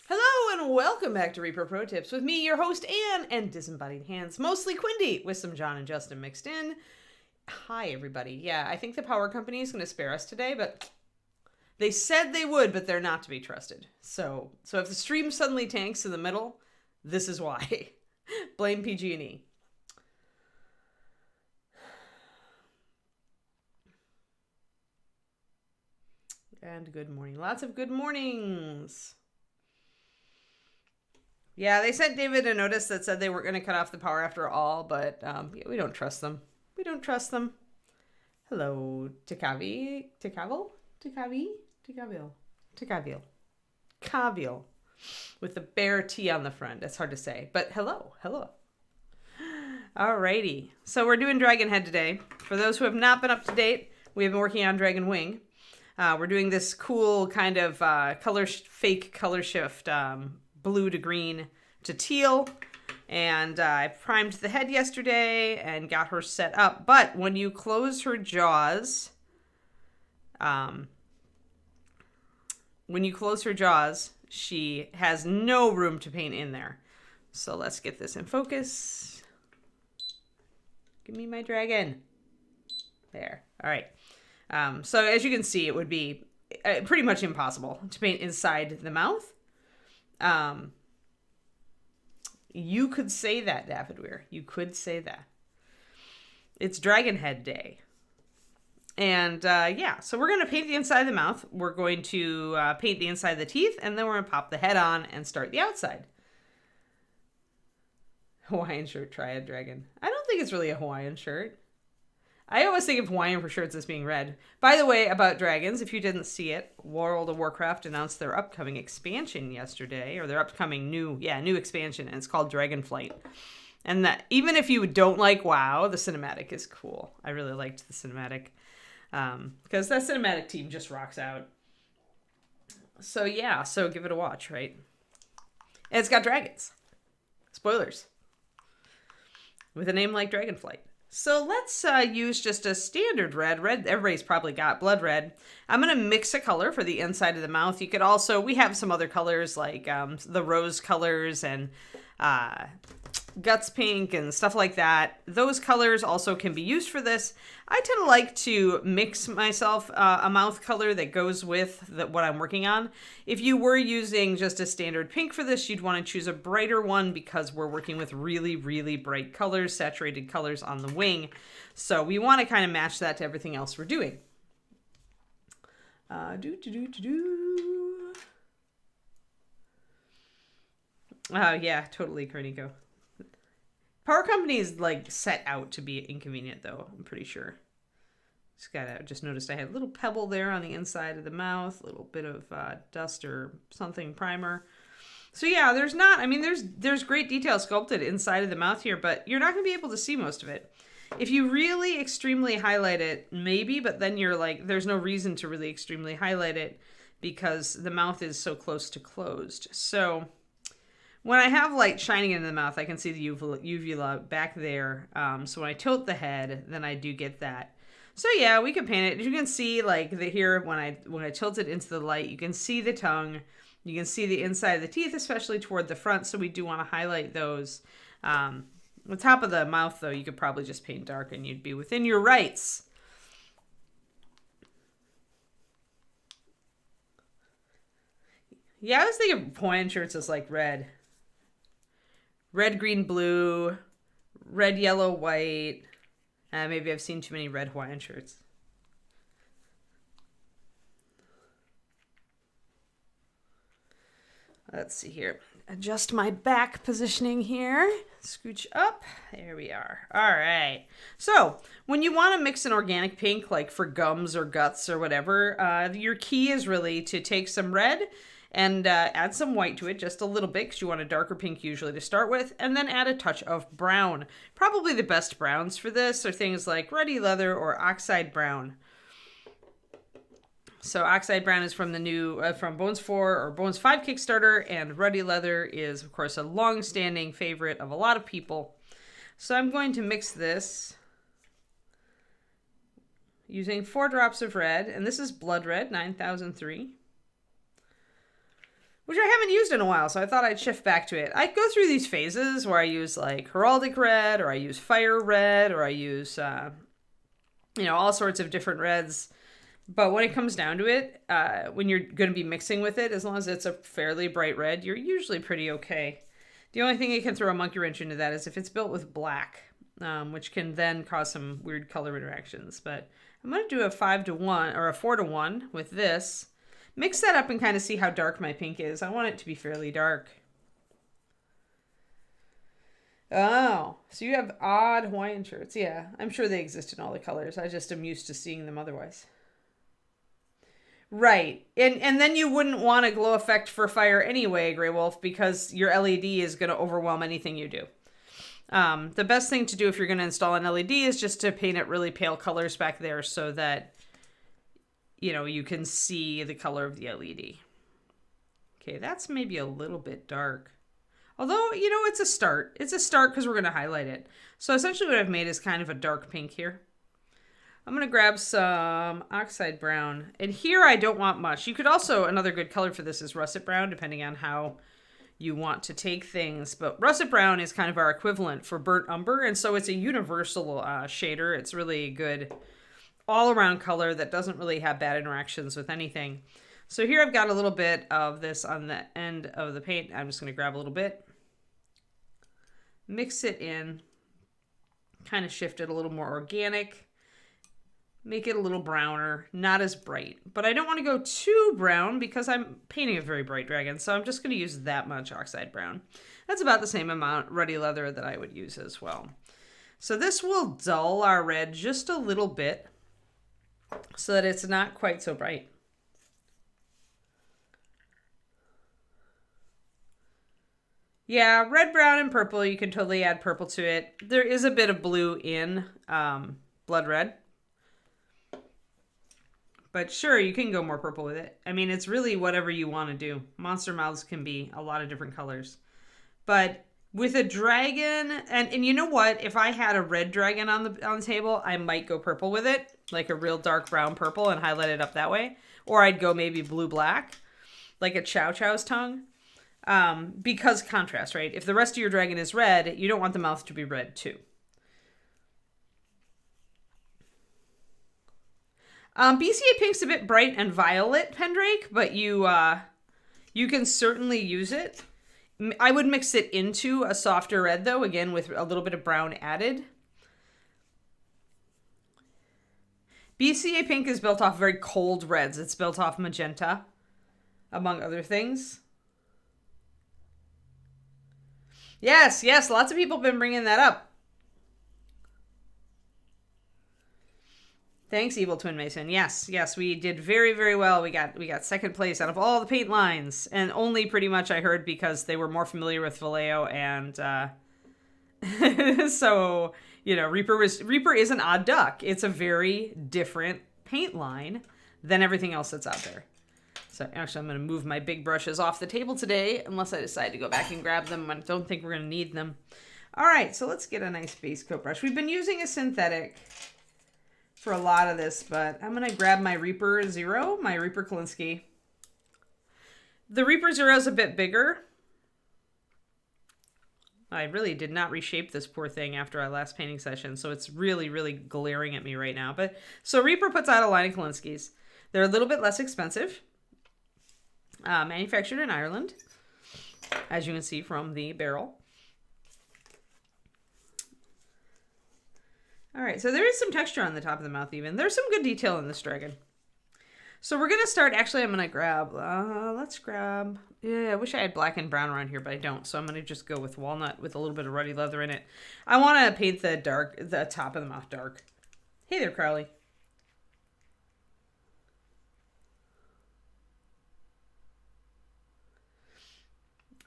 Hello and welcome back to Reaper Pro Tips with me, your host, Anne, and disembodied hands, mostly Quindy, with some John and Justin mixed in. Hi, everybody. Yeah, I think the power company is going to spare us today, but they said they would, but they're not to be trusted. So if the stream suddenly tanks in the middle, this is why. Blame PG&E. And good morning. Lots of good mornings. Yeah, they sent David a notice that said they weren't going to cut off the power after all, but yeah, we don't trust them. We don't trust them. Hello, Takavi. Cavill. With the bare T on the front. That's hard to say. But hello. Alrighty. So we're doing Dragon Head today. For those who have not been up to date, we have been working on Dragon Wing. We're doing this cool kind of fake color shift, blue to green to teal. And I primed the head yesterday and got her set up. But when you close her jaws, she has no room to paint in there. So let's get this in focus. Give me my dragon. There. All right. So as you can see, it would be pretty much impossible to paint inside the mouth. You could say that, David Weir. You could say that. It's Dragon Head Day. And yeah, so we're going to paint the inside of the mouth. We're going to paint the inside of the teeth, and then we're going to pop the head on and start the outside. Hawaiian shirt, Triad Dragon. I don't think it's really a Hawaiian shirt. I always think of Hawaiian for shirts as being red. By the way, about dragons, if you didn't see it, World of Warcraft announced their upcoming expansion yesterday, or their upcoming new expansion, and it's called Dragonflight. And that, even if you don't like WoW, the cinematic is cool. I really liked the cinematic, because that cinematic team just rocks out. So yeah, so give it a watch, right? And it's got dragons. Spoilers. With a name like Dragonflight. So let's use just a standard red. Red, everybody's probably got blood red. I'm going to mix a color for the inside of the mouth. You could also, we have some other colors like the rose colors and guts pink and stuff like that. Those colors also can be used for this. I tend to like to mix myself a mouth color that goes with what I'm working on. If you were using just a standard pink for this, you'd want to choose a brighter one because we're working with really, really bright colors, saturated colors on the wing. So we want to kind of match that to everything else we're doing. Oh yeah, totally, Carnico. Power company is like set out to be inconvenient, though. I'm pretty sure. Just noticed I had a little pebble there on the inside of the mouth, a little bit of dust or something primer. So yeah, there's great detail sculpted inside of the mouth here, but you're not going to be able to see most of it. If you really extremely highlight it, maybe, but then you're like, there's no reason to really extremely highlight it because the mouth is so close to closed. So when I have light shining into the mouth, I can see the uvula back there. So when I tilt the head, then I do get that. So yeah, we can paint it. You can see like here when I tilt it into the light, you can see the tongue. You can see the inside of the teeth, especially toward the front. So we do want to highlight those. The top of the mouth, though, you could probably just paint dark and you'd be within your rights. Yeah, I was thinking of Hawaiian shirts as like red. Red, green, blue, red, yellow, white. Maybe I've seen too many red Hawaiian shirts. Let's see here. Adjust my back positioning here. Scooch up. There we are. All right. So when you want to mix an organic pink, like for gums or guts or whatever, your key is really to take some red and add some white to it, just a little bit, because you want a darker pink usually to start with, and then add a touch of brown. Probably the best browns for this are things like Ruddy Leather or Oxide Brown. So Oxide Brown is from the new, from Bones 4 or Bones 5 Kickstarter, and Ruddy Leather is, of course, a long-standing favorite of a lot of people. So I'm going to mix this using 4 drops of red, and this is Blood Red 9003, which I haven't used in a while, so I thought I'd shift back to it. I go through these phases where I use like Heraldic Red, or I use Fire Red, or I use, you know, all sorts of different reds. But when it comes down to it, when you're going to be mixing with it, as long as it's a fairly bright red, you're usually pretty okay. The only thing you can throw a monkey wrench into that is if it's built with black, which can then cause some weird color interactions. But I'm going to do a 5-to-1 or a 4-to-1 with this. Mix that up and kind of see how dark my pink is. I want it to be fairly dark. Oh, so you have odd Hawaiian shirts. Yeah, I'm sure they exist in all the colors. I just am used to seeing them otherwise. Right. And then you wouldn't want a glow effect for fire anyway, Grey Wolf, because your LED is going to overwhelm anything you do. The best thing to do if you're going to install an LED is just to paint it really pale colors back there so that, you know, you can see the color of the LED. Okay, that's maybe a little bit dark. Although, you know, it's a start. It's a start because we're going to highlight it. So essentially what I've made is kind of a dark pink here. I'm going to grab some oxide brown. And here I don't want much. You could also, another good color for this is russet brown, depending on how you want to take things. But russet brown is kind of our equivalent for burnt umber. And so it's a universal shader. It's really good all-around color that doesn't really have bad interactions with anything. So here I've got a little bit of this on the end of the paint. I'm just going to grab a little bit. Mix it in. Kind of shift it a little more organic. Make it a little browner, not as bright. But I don't want to go too brown because I'm painting a very bright dragon, so I'm just going to use that much oxide brown. That's about the same amount ruddy leather that I would use as well. So this will dull our red just a little bit so that it's not quite so bright. Yeah, red, brown, and purple, you can totally add purple to it. There is a bit of blue in Blood Red. But sure, you can go more purple with it. I mean, it's really whatever you want to do. Monster mouths can be a lot of different colors. But with a dragon, and you know what? If I had a red dragon on the table, I might go purple with it. Like a real dark brown purple and highlight it up that way. Or I'd go maybe blue-black, like a Chow Chow's tongue. Because contrast, right? If the rest of your dragon is red, you don't want the mouth to be red too. BCA Pink's a bit bright and violet, Pendrake, but you can certainly use it. I would mix it into a softer red, though, again, with a little bit of brown added. BCA Pink is built off very cold reds. It's built off magenta, among other things. Yes, lots of people have been bringing that up. Thanks, Evil Twin Mason. Yes, we did very, very well. We got second place out of all the paint lines, and only pretty much I heard because they were more familiar with Vallejo, and so you know, Reaper is an odd duck. It's a very different paint line than everything else that's out there. So actually, I'm going to move my big brushes off the table today, unless I decide to go back and grab them. I don't think we're going to need them. All right, so let's get a nice base coat brush. We've been using a synthetic for a lot of this, but I'm going to grab my Reaper Zero, my Reaper Kalinsky. The Reaper Zero is a bit bigger. I really did not reshape this poor thing after our last painting session, so it's really, really glaring at me right now. But so Reaper puts out a line of Kalinskys. They're a little bit less expensive. Manufactured in Ireland, as you can see from the barrel. All right, so there is some texture on the top of the mouth even. There's some good detail in this dragon. So we're going to start, actually I'm going to grab, yeah, I wish I had black and brown around here, but I don't. So I'm going to just go with walnut with a little bit of ruddy leather in it. I want to paint the top of the mouth dark. Hey there, Carly.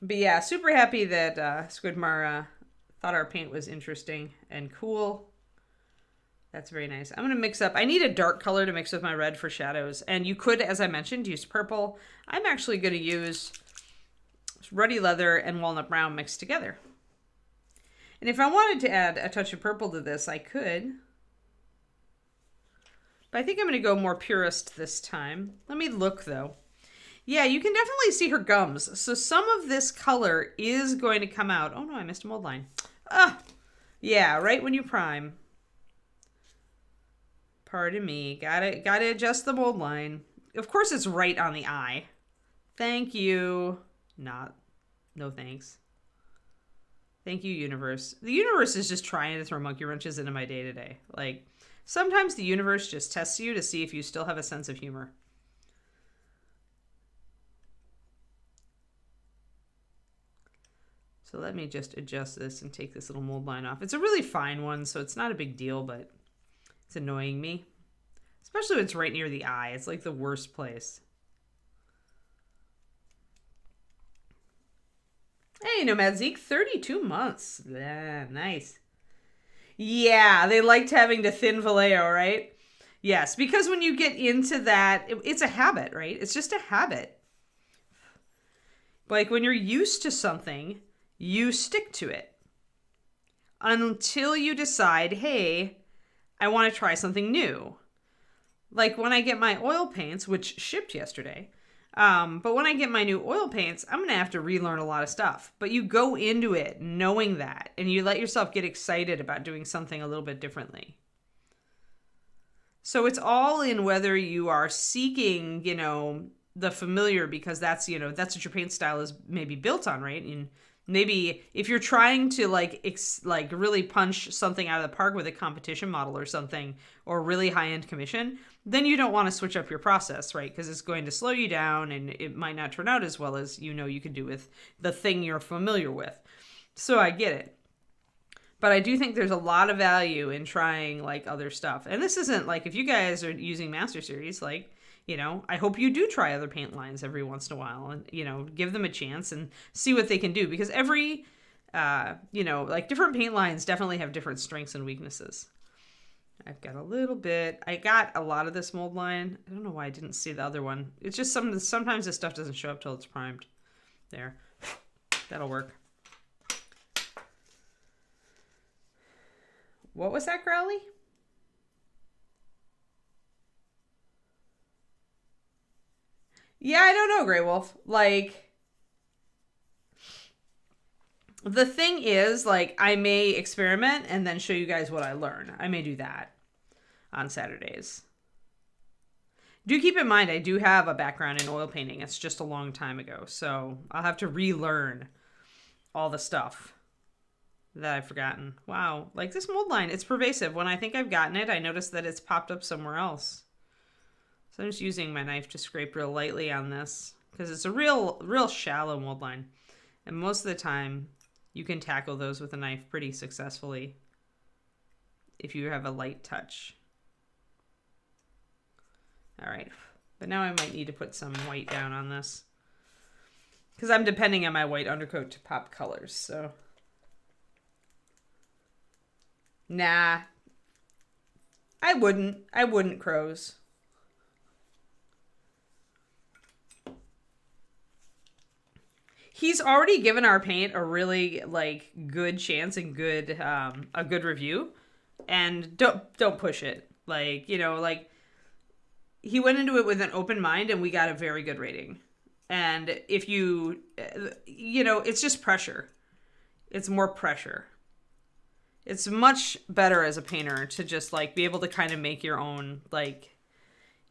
But yeah, super happy that Squidmar thought our paint was interesting and cool. That's very nice. I'm going to mix up. I need a dark color to mix with my red for shadows. And you could, as I mentioned, use purple. I'm actually going to use ruddy leather and walnut brown mixed together. And if I wanted to add a touch of purple to this, I could. But I think I'm going to go more purist this time. Let me look, though. Yeah, you can definitely see her gums. So some of this color is going to come out. Oh, no, I missed a mold line. Ah, yeah, right when you prime. Pardon me. Gotta adjust the mold line. Of course, it's right on the eye. Thank you. No thanks. Thank you, universe. The universe is just trying to throw monkey wrenches into my day-to-day. Like, sometimes the universe just tests you to see if you still have a sense of humor. So let me just adjust this and take this little mold line off. It's a really fine one, so it's not a big deal, but it's annoying me. Especially when it's right near the eye. It's like the worst place. Hey, Nomad Zeke, 32 months. Yeah, nice. Yeah, they liked having to thin Vallejo, right? Yes, because when you get into that, it's a habit, right? It's just a habit. Like when you're used to something, you stick to it until you decide, hey, I want to try something new. Like when I get my oil paints, which shipped yesterday, but when I get my new oil paints, I'm going to have to relearn a lot of stuff. But you go into it knowing that, and you let yourself get excited about doing something a little bit differently. So it's all in whether you are seeking, the familiar, because that's what your paint style is maybe built on, right? And maybe if you're trying to like really punch something out of the park with a competition model or something, or really high-end commission, then you don't want to switch up your process, right? Because it's going to slow you down and it might not turn out as well as you could do with the thing you're familiar with. So I get it. But I do think there's a lot of value in trying like other stuff. And this isn't like, if you guys are using Master Series, like, I hope you do try other paint lines every once in a while and, give them a chance and see what they can do. Because every, like different paint lines definitely have different strengths and weaknesses. I've got a little bit. I got a lot of this mold line. I don't know why I didn't see the other one. It's just sometimes this stuff doesn't show up till it's primed. There. That'll work. What was that, Growly? Yeah, I don't know, Grey Wolf. Like, the thing is, like, I may experiment and then show you guys what I learn. I may do that on Saturdays. Do keep in mind, I do have a background in oil painting. It's just a long time ago. So I'll have to relearn all the stuff that I've forgotten. Wow. Like this mold line, it's pervasive. When I think I've gotten it, I notice that it's popped up somewhere else. So I'm just using my knife to scrape real lightly on this because it's a real shallow mold line. And most of the time, you can tackle those with a knife pretty successfully if you have a light touch. All right. But now I might need to put some white down on this because I'm depending on my white undercoat to pop colors. So, nah, I wouldn't, Crows. He's already given our paint a really like good chance and good a good review, and don't push it. Like like he went into it with an open mind, and we got a very good rating. And if you it's just pressure. It's more pressure. It's much better as a painter to just like be able to kind of make your own like.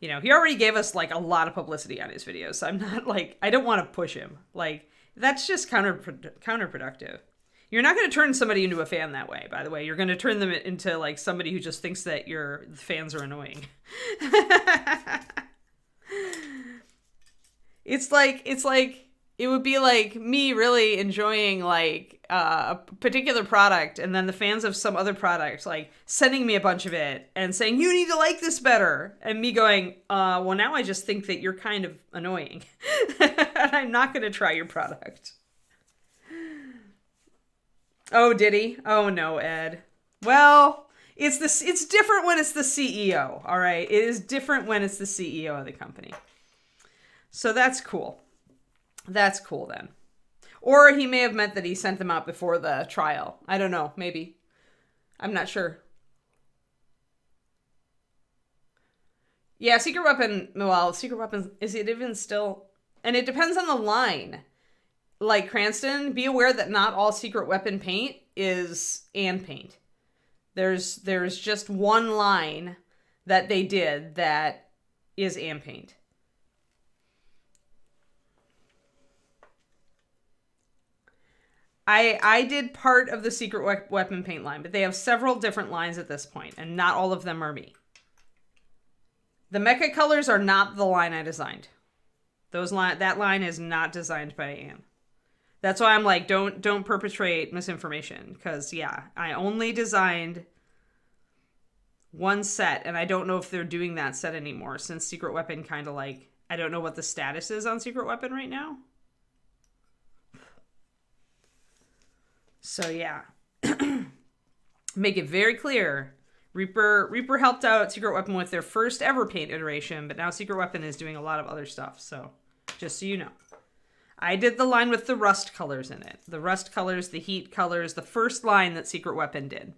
He already gave us like a lot of publicity on his videos. So I'm not like I don't want to push him like. That's just counterproductive. You're not going to turn somebody into a fan that way, by the way. You're going to turn them into like somebody who just thinks that your fans are annoying. It's like it would be like me really enjoying like a particular product and then the fans of some other product like sending me a bunch of it and saying you need to like this better, and me going well now I just think that you're kind of annoying and I'm not going to try your product. Oh, did he? Oh no, Ed. Well, it's different when it's the CEO. All right, it is different when it's the CEO of the company. So that's cool. That's cool then. Or he may have meant that he sent them out before the trial. I don't know. Maybe. I'm not sure. Yeah, Secret Weapon, well, Secret Weapon, is it even still... And it depends on the line. Like Cranston, be aware that not all Secret Weapon paint is and paint. There's just one line that they did that is and paint. I did part of the Secret Weapon paint line, but they have several different lines at this point, and not all of them are me. The Mecha colors are not the line I designed. That line is not designed by Anne. That's why I'm like, don't perpetrate misinformation, because yeah, I only designed one set, and I don't know if they're doing that set anymore, since Secret Weapon kind of like, I don't know what the status is on Secret Weapon right now. So yeah, make it very clear. Reaper helped out Secret Weapon with their first ever paint iteration, but now Secret Weapon is doing a lot of other stuff. So just so you know, I did the line with the rust colors in it. The rust colors, the heat colors, the first line that Secret Weapon did.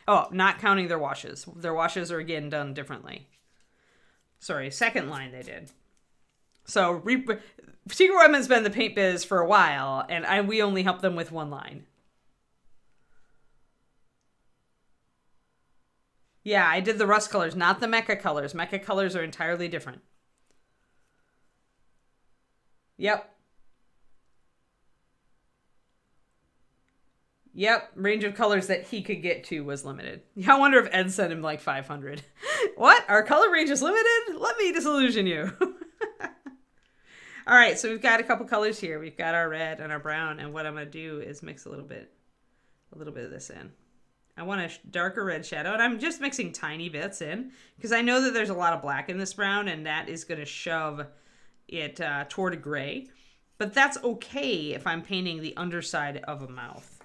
Oh, not counting their washes. Their washes are again done differently. Sorry, second line they did. So Secret Weapon's been in the paint biz for a while, and we only help them with one line. Yeah, I did the rust colors, not the Mecha colors. Mecha colors are entirely different. Yep. Yep, range of colors that he could get to was limited. I wonder if Ed sent him like 500. What? Our color range is limited? Let me disillusion you. All right, so we've got a couple colors here. We've got our red and our brown, and what I'm going to do is mix a little bit of this in. I want a darker red shadow, and I'm just mixing tiny bits in because I know that there's a lot of black in this brown, and that is going to shove it toward a gray. But that's okay if I'm painting the underside of a mouth.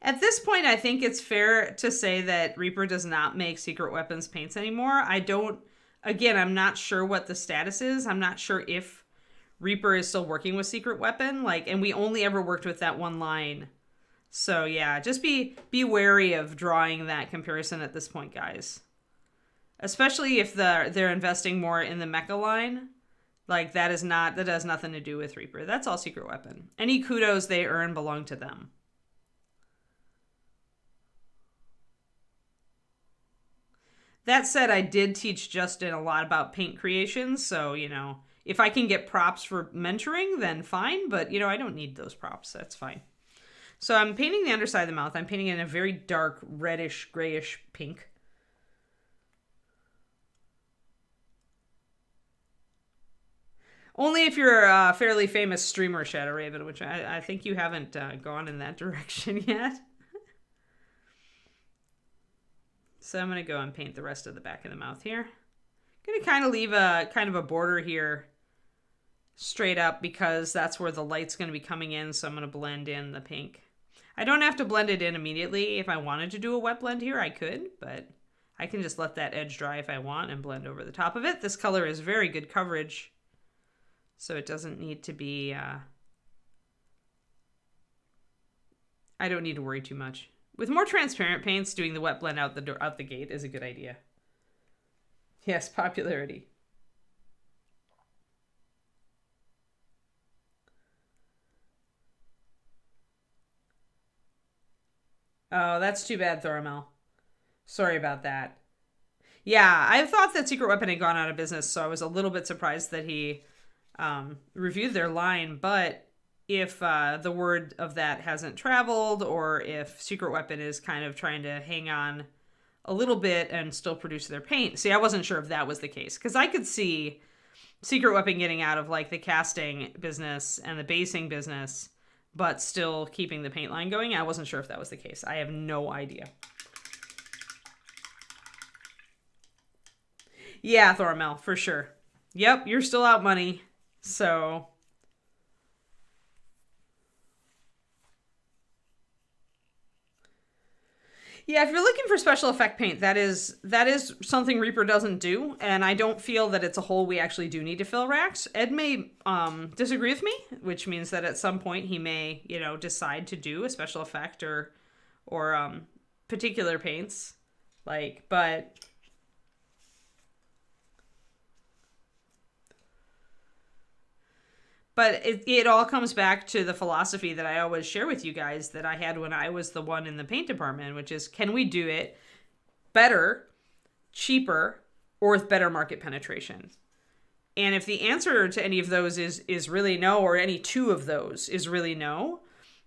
At this point, I think it's fair to say that Reaper does not make Secret Weapons paints anymore. I'm not sure what the status is. I'm not sure if Reaper is still working with Secret Weapon, and we only ever worked with that one line. So yeah, just be wary of drawing that comparison at this point, guys. Especially if they're investing more in the Mecha line. That has nothing to do with Reaper. That's all Secret Weapon. Any kudos they earn belong to them. That said, I did teach Justin a lot about paint creation, so, if I can get props for mentoring, then fine. But, I don't need those props. That's fine. So I'm painting the underside of the mouth. I'm painting in a very dark, reddish, grayish pink. Only if you're a fairly famous streamer, Shadow Raven, which I think you haven't gone in that direction yet. So I'm going to go and paint the rest of the back of the mouth here. I'm going to kind of leave a border here straight up because that's where the light's going to be coming in, so I'm going to blend in the pink. I don't have to blend it in immediately. If I wanted to do a wet blend here, I could, but I can just let that edge dry if I want and blend over the top of it. This color is very good coverage, so it doesn't need to be... I don't need to worry too much. With more transparent paints, doing the wet blend out the gate is a good idea. Yes, popularity. Oh, that's too bad, Thoramel. Sorry about that. Yeah, I thought that Secret Weapon had gone out of business, so I was a little bit surprised that he reviewed their line. But if the word of that hasn't traveled, or if Secret Weapon is kind of trying to hang on a little bit and still produce their paint. See, I wasn't sure if that was the case, because I could see Secret Weapon getting out of the casting business and the basing business, but still keeping the paint line going. I wasn't sure if that was the case. I have no idea. Yeah, Thoramel, for sure. Yep, you're still out money. So... yeah, if you're looking for special effect paint, that is something Reaper doesn't do, and I don't feel that it's a hole we actually do need to fill racks. Ed may disagree with me, which means that at some point he may, decide to do a special effect or or particular paints. Like, but it all comes back to the philosophy that I always share with you guys that I had when I was the one in the paint department, which is, can we do it better, cheaper, or with better market penetration? And if the answer to any of those is really no, or any two of those is really no,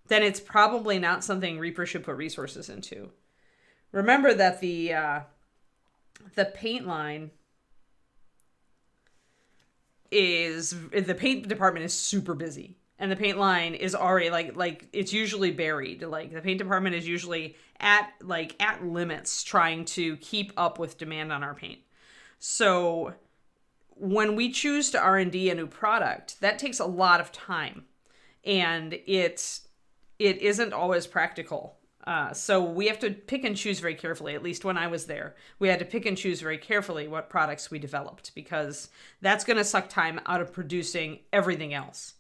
then it's probably not something Reaper should put resources into. Remember that the paint line the paint department is super busy, and the paint line is already like it's usually buried. Like, the paint department is usually at limits trying to keep up with demand on our paint. So when we choose to R&D a new product, that takes a lot of time, and it isn't always practical. So we have to pick and choose very carefully. At least when I was there, we had to pick and choose very carefully what products we developed, because that's going to suck time out of producing everything else.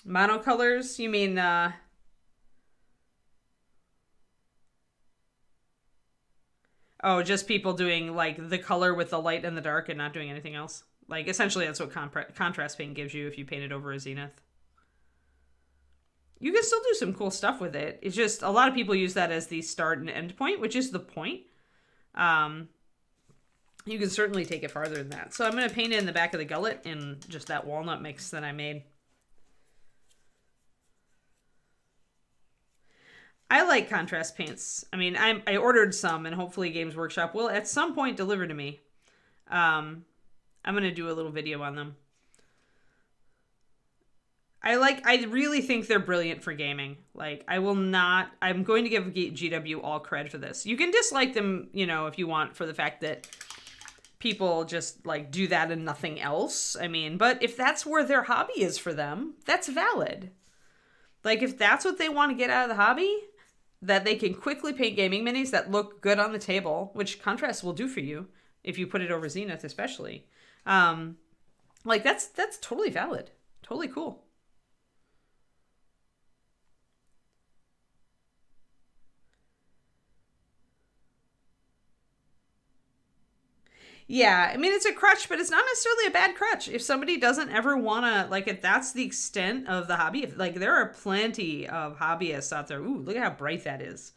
Monocolors, you mean... Oh, just people doing like the color with the light and the dark and not doing anything else? Like, essentially that's what contrast paint gives you if you paint it over a zenith. You can still do some cool stuff with it. It's just a lot of people use that as the start and end point, which is the point. You can certainly take it farther than that. So I'm going to paint it in the back of the gullet in just that walnut mix that I made. I like contrast paints. I mean, I ordered some, and hopefully Games Workshop will at some point deliver to me. I'm going to do a little video on them. I really think they're brilliant for gaming. Like, I'm going to give GW all cred for this. You can dislike them, if you want, for the fact that people just like do that and nothing else. I mean, but if that's where their hobby is for them, that's valid. Like, if that's what they want to get out of the hobby, that they can quickly paint gaming minis that look good on the table, which contrast will do for you if you put it over Zenith, especially. Like, that's totally valid. Totally cool. Yeah, I mean, it's a crutch, but it's not necessarily a bad crutch. If somebody doesn't ever want to, like, if that's the extent of the hobby, like, there are plenty of hobbyists out there. Ooh, look at how bright that is.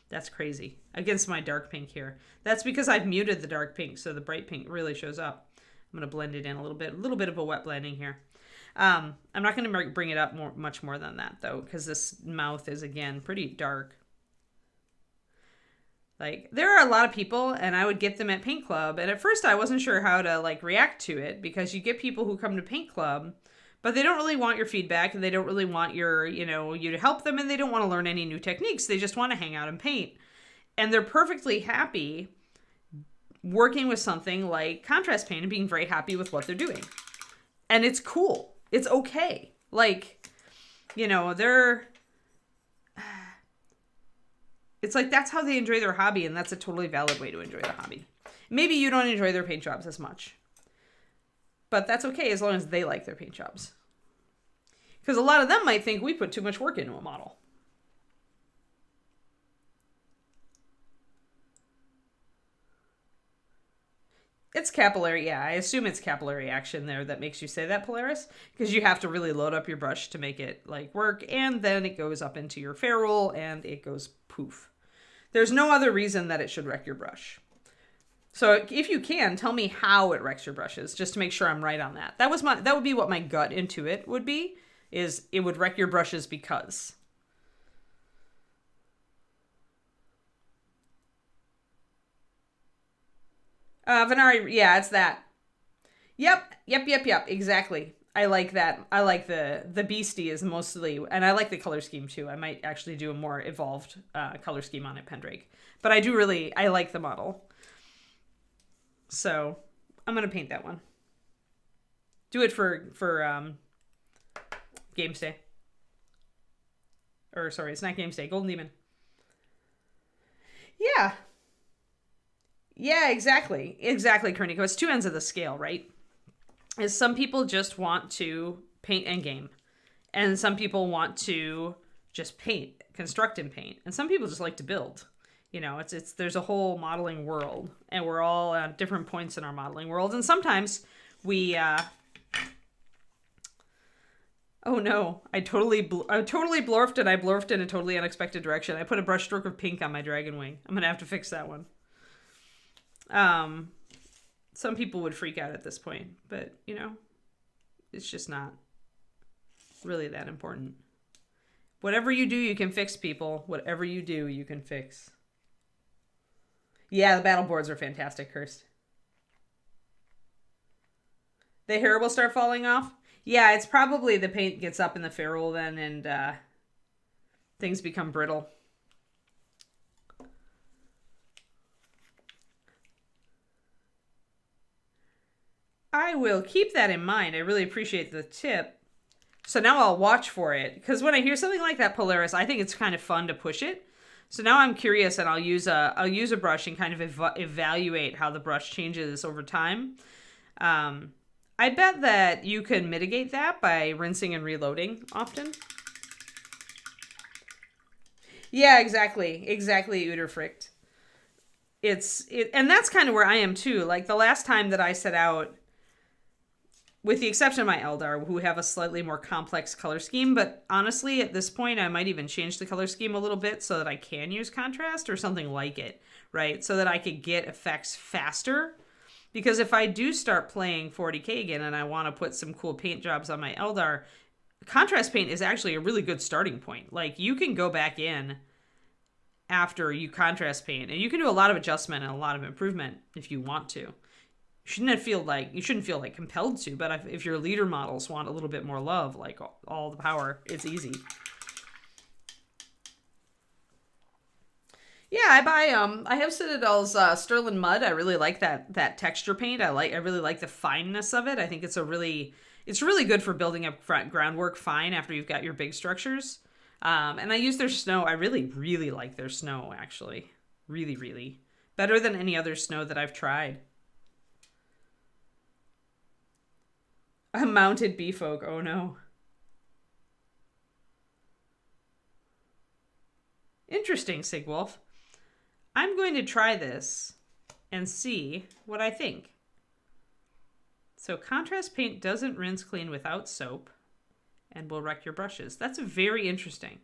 That's crazy. Against my dark pink here. That's because I've muted the dark pink, so the bright pink really shows up. I'm going to blend it in a little bit of a wet blending here. I'm not going to bring it up much more than that, though, because this mouth is, again, pretty dark. Like, there are a lot of people, and I would get them at Paint Club, and at first I wasn't sure how to, like, react to it, because you get people who come to Paint Club, but they don't really want your feedback, and they don't really want you to help them, and they don't want to learn any new techniques. They just want to hang out and paint. And they're perfectly happy working with something like contrast paint and being very happy with what they're doing. And it's cool. It's okay. Like, they're... It's like, that's how they enjoy their hobby, and that's a totally valid way to enjoy the hobby. Maybe you don't enjoy their paint jobs as much, but that's okay as long as they like their paint jobs. Because a lot of them might think we put too much work into a model. It's capillary, yeah. I assume it's capillary action there that makes you say that, Polaris, because you have to really load up your brush to make it like work, and then it goes up into your ferrule, and it goes poof. There's no other reason that it should wreck your brush. So if you can, tell me how it wrecks your brushes, just to make sure I'm right on that. That would be what my gut into it would be, is it would wreck your brushes because. Venari, yeah, it's that. Yep, exactly. I like that. I like the Beastie is mostly, and I like the color scheme too. I might actually do a more evolved color scheme on it, Pendrake. But I like the model. So I'm going to paint that one. Do it for Games Day. Or sorry, it's not Games Day, Golden Demon. Yeah. Yeah, exactly. Exactly, Kerniko. It's two ends of the scale, right? Is some people just want to paint and game. And some people want to just paint. construct in paint, and some people just like to build. You know, there's a whole modeling world, and we're all at different points in our modeling world, and sometimes we oh no, I totally blorfed, and I blorfed in a totally unexpected direction. I put a brush stroke of pink on my dragon wing. I'm gonna have to fix that one. Some people would freak out at this point, but you know, it's just not really that important. Whatever you do, you can fix, people. Whatever you do, you can fix. Yeah, the battle boards are fantastic, Kirst. The hair will start falling off? Yeah, it's probably the paint gets up in the ferrule then, and things become brittle. I will keep that in mind. I really appreciate the tip. So now I'll watch for it, because when I hear something like that Polaris, I think it's kind of fun to push it. So now I'm curious, and I'll use a brush and kind of evaluate how the brush changes over time. I bet that you can mitigate that by rinsing and reloading often. Yeah, exactly, Uderfricht. And that's kind of where I am too. Like the last time that I set out, with the exception of my Eldar, who have a slightly more complex color scheme. But honestly, at this point, I might even change the color scheme a little bit so that I can use contrast or something like it, right? So that I could get effects faster. Because if I do start playing 40K again and I want to put some cool paint jobs on my Eldar, contrast paint is actually a really good starting point. Like, you can go back in after you contrast paint, and you can do a lot of adjustment and a lot of improvement if you want to. You shouldn't feel like compelled to, but if your leader models want a little bit more love, like all the power, it's easy. Yeah, I have Citadel's Sterling Mud. I really like that texture paint. I really like the fineness of it. I think it's really good for building up groundwork fine after you've got your big structures. And I use their snow. I really, really like their snow, actually. Really, really. Better than any other snow that I've tried. A mounted bee folk. Oh no. Interesting, Sigwolf. I'm going to try this and see what I think. So contrast paint doesn't rinse clean without soap and will wreck your brushes. That's very interesting.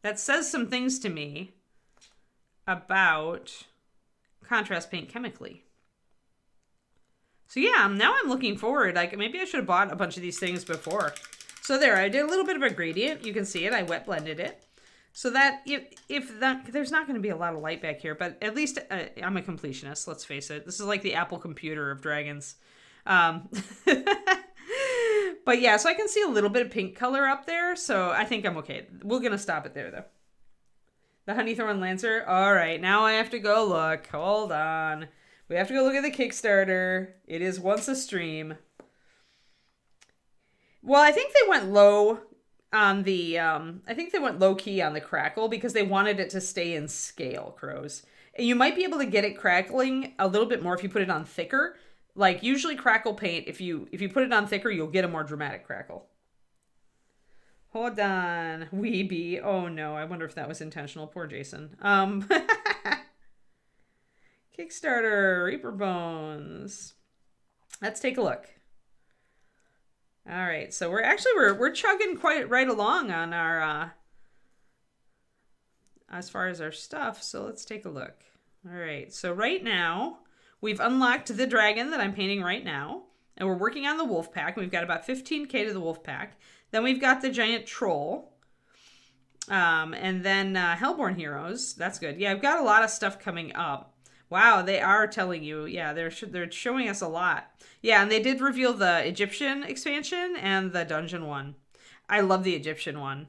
That says some things to me about contrast paint chemically. So yeah, now I'm looking forward. Like, maybe I should have bought a bunch of these things before. So there, I did a little bit of a gradient. You can see it. I wet blended it. So that if there's not going to be a lot of light back here, but at least I'm a completionist. Let's face it. This is like the Apple computer of dragons. But yeah, so I can see a little bit of pink color up there. So I think I'm okay. We're going to stop it there though. The Honeythorn Lancer. All right, now I have to go look. Hold on. We have to go look at the Kickstarter. It is once a stream. Well, I think they went low on the, I think they went low key on the crackle because they wanted it to stay in scale, Crows. And you might be able to get it crackling a little bit more if you put it on thicker. Like, usually crackle paint, if you put it on thicker, you'll get a more dramatic crackle. Hold on, Weeby. Oh no, I wonder if that was intentional. Poor Jason. Kickstarter, Reaper Bones. Let's take a look. All right, so we're chugging quite right along on our as far as our stuff. So let's take a look. All right, so right now we've unlocked the dragon that I'm painting right now, and we're working on the wolf pack. We've got about 15K to the wolf pack. Then we've got the giant troll, and then Hellborn heroes. That's good. Yeah, I've got a lot of stuff coming up. Wow, they are telling you. Yeah, they're showing us a lot. Yeah, and they did reveal the Egyptian expansion and the dungeon one. I love the Egyptian one.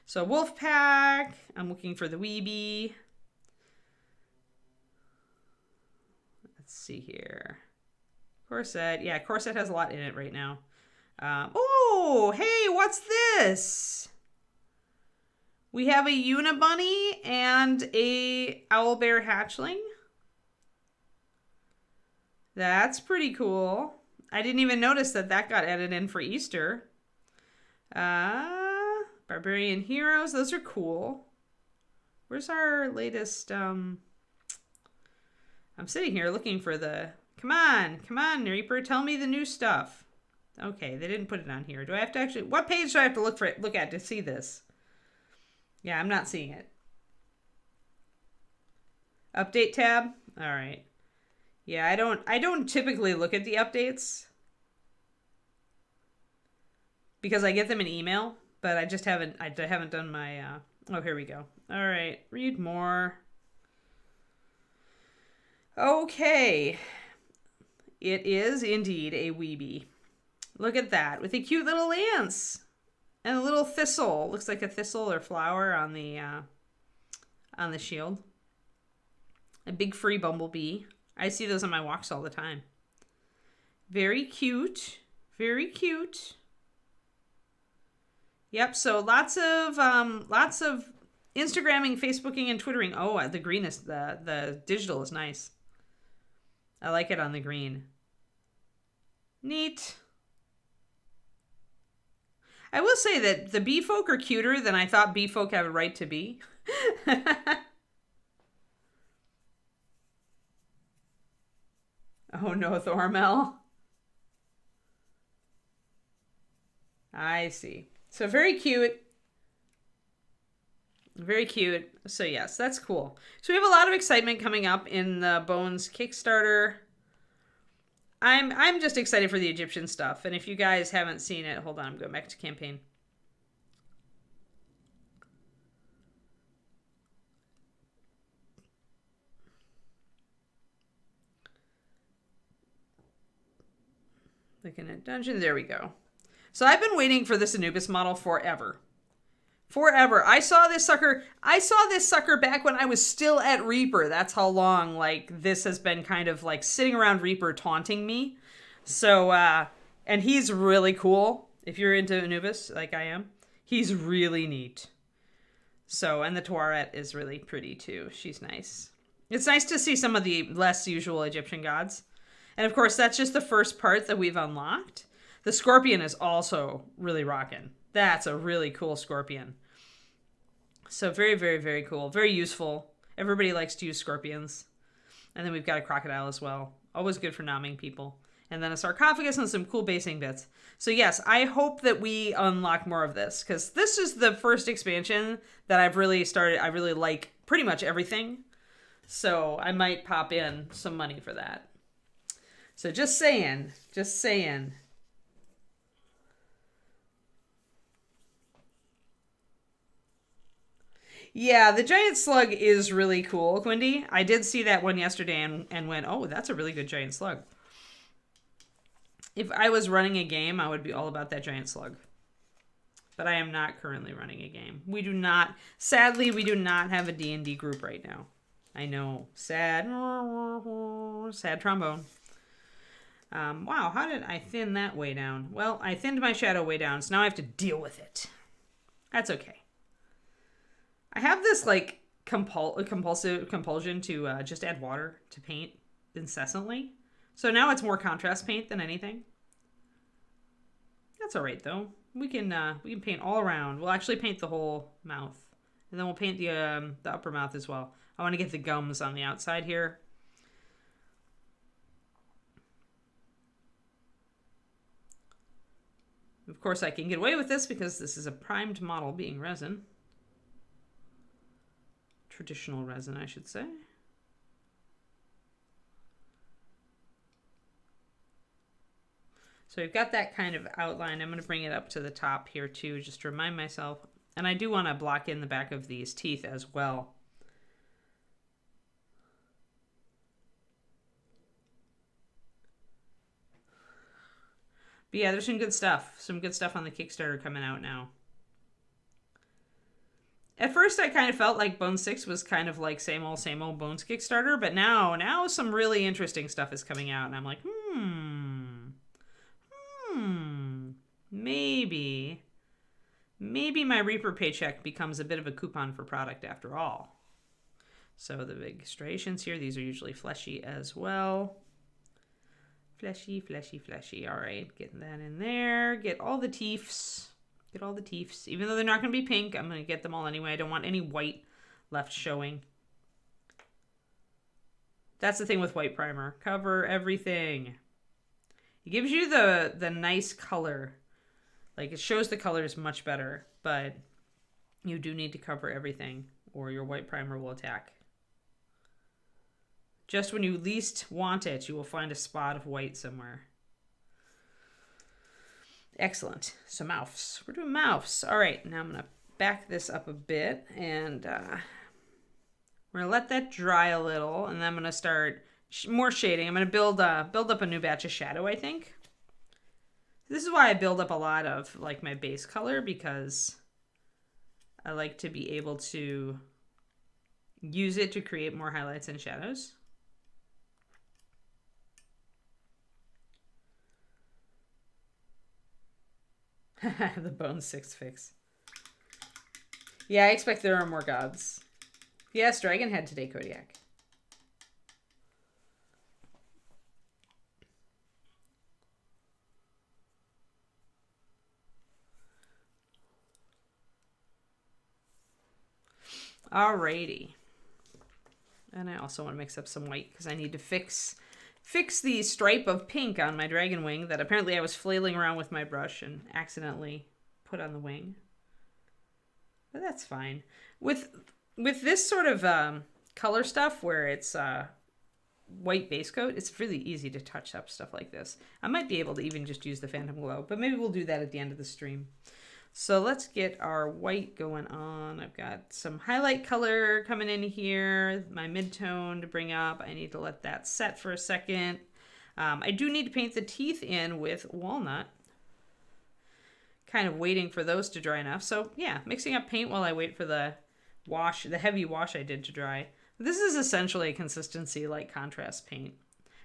So wolf pack. I'm looking for the Weeby. Let's see here. Corset. Yeah, Corset has a lot in it right now. Oh, hey, what's this? We have a Unibunny and a Owlbear hatchling. That's pretty cool. I didn't even notice that got added in for Easter. Barbarian Heroes. Those are cool. Where's our latest... I'm sitting here looking for the... Come on, Reaper. Tell me the new stuff. Okay, they didn't put it on here. Do I have to actually... What page do I have to look at to see this? Yeah, I'm not seeing it. Update tab? All right. Yeah, I don't typically look at the updates because I get them in email, but I haven't done my oh, here we go. All right, read more. Okay. It is indeed a weebie. Look at that with a cute little lance and a little thistle. Looks like a thistle or flower on the shield. A big furry bumblebee. I see those on my walks all the time. Very cute. Very cute. Yep, so lots of Instagramming, Facebooking, and Twittering. Oh, the green is the digital is nice. I like it on the green. Neat. I will say that the bee folk are cuter than I thought bee folk have a right to be. Oh no, Thormel. I see. So very cute. Very cute. So yes, that's cool. So we have a lot of excitement coming up in the Bones Kickstarter. I'm just excited for the Egyptian stuff. And if you guys haven't seen it, hold on, I'm going back to campaign. Looking at dungeon. There we go. So I've been waiting for this Anubis model forever. Forever. I saw this sucker back when I was still at Reaper. That's how long, like, this has been kind of, like, sitting around Reaper taunting me. So, and he's really cool. If you're into Anubis, like I am, he's really neat. So, and the Tuaret is really pretty, too. She's nice. It's nice to see some of the less usual Egyptian gods. And, of course, that's just the first part that we've unlocked. The scorpion is also really rocking. That's a really cool scorpion. So very, very, very cool. Very useful. Everybody likes to use scorpions. And then we've got a crocodile as well. Always good for nomming people. And then a sarcophagus and some cool basing bits. So yes, I hope that we unlock more of this. Because this is the first expansion that I've really started. I really like pretty much everything. So I might pop in some money for that. So just saying. Just saying. Yeah, the giant slug is really cool, Quindy. I did see that one yesterday and went, oh, that's a really good giant slug. If I was running a game, I would be all about that giant slug. But I am not currently running a game. We do not, sadly, we do not have a D&D group right now. I know, sad trombone. Wow, how did I thin that way down? Well, I thinned my shadow way down, so now I have to deal with it. That's okay. I have this, like, compulsion to just add water to paint incessantly. So now it's more contrast paint than anything. That's all right, though. We can paint all around. We'll actually paint the whole mouth. And then we'll paint the upper mouth as well. I want to get the gums on the outside here. Of course, I can get away with this because this is a primed model being resin. Traditional resin, I should say. So we've got that kind of outline. I'm going to bring it up to the top here too, just to remind myself. And I do want to block in the back of these teeth as well. But yeah, there's some good stuff. Some good stuff on the Kickstarter coming out now. At first, I kind of felt like Bone 6 was kind of like same old Bones Kickstarter, but now some really interesting stuff is coming out, and I'm like, maybe my Reaper paycheck becomes a bit of a coupon for product after all. So the big striations here, these are usually fleshy as well. Fleshy. All right, getting that in there. Get all the teeths. Get all the teeths. Even though they're not going to be pink, I'm going to get them all anyway. I don't want any white left showing. That's the thing with white primer. Cover everything. It gives you the nice color. Like, it shows the colors much better, but you do need to cover everything or your white primer will attack. Just when you least want it, you will find a spot of white somewhere. Excellent. So mouths. We're doing mouths. All right, now I'm going to back this up a bit, and we're going to let that dry a little, and then I'm going to start more shading. I'm going to build up a new batch of shadow, I think. This is why I build up a lot of like my base color, because I like to be able to use it to create more highlights and shadows. The Bone 6 fix. Yeah, I expect there are more gods. Yes, Dragon Head today, Kodiak. Alrighty. And I also want to mix up some white because I need to fix the stripe of pink on my dragon wing that apparently I was flailing around with my brush and accidentally put on the wing. But that's fine. With this sort of color stuff where it's white base coat, it's really easy to touch up stuff like this. I might be able to even just use the Phantom Glow, but maybe we'll do that at the end of the stream. So let's get our white going on. I've got some highlight color coming in here, my mid-tone to bring up. I need to let that set for a second. I do need to paint the teeth in with walnut. Kind of waiting for those to dry enough. So yeah, mixing up paint while I wait for the wash, the heavy wash I did to dry. This is essentially a consistency like contrast paint.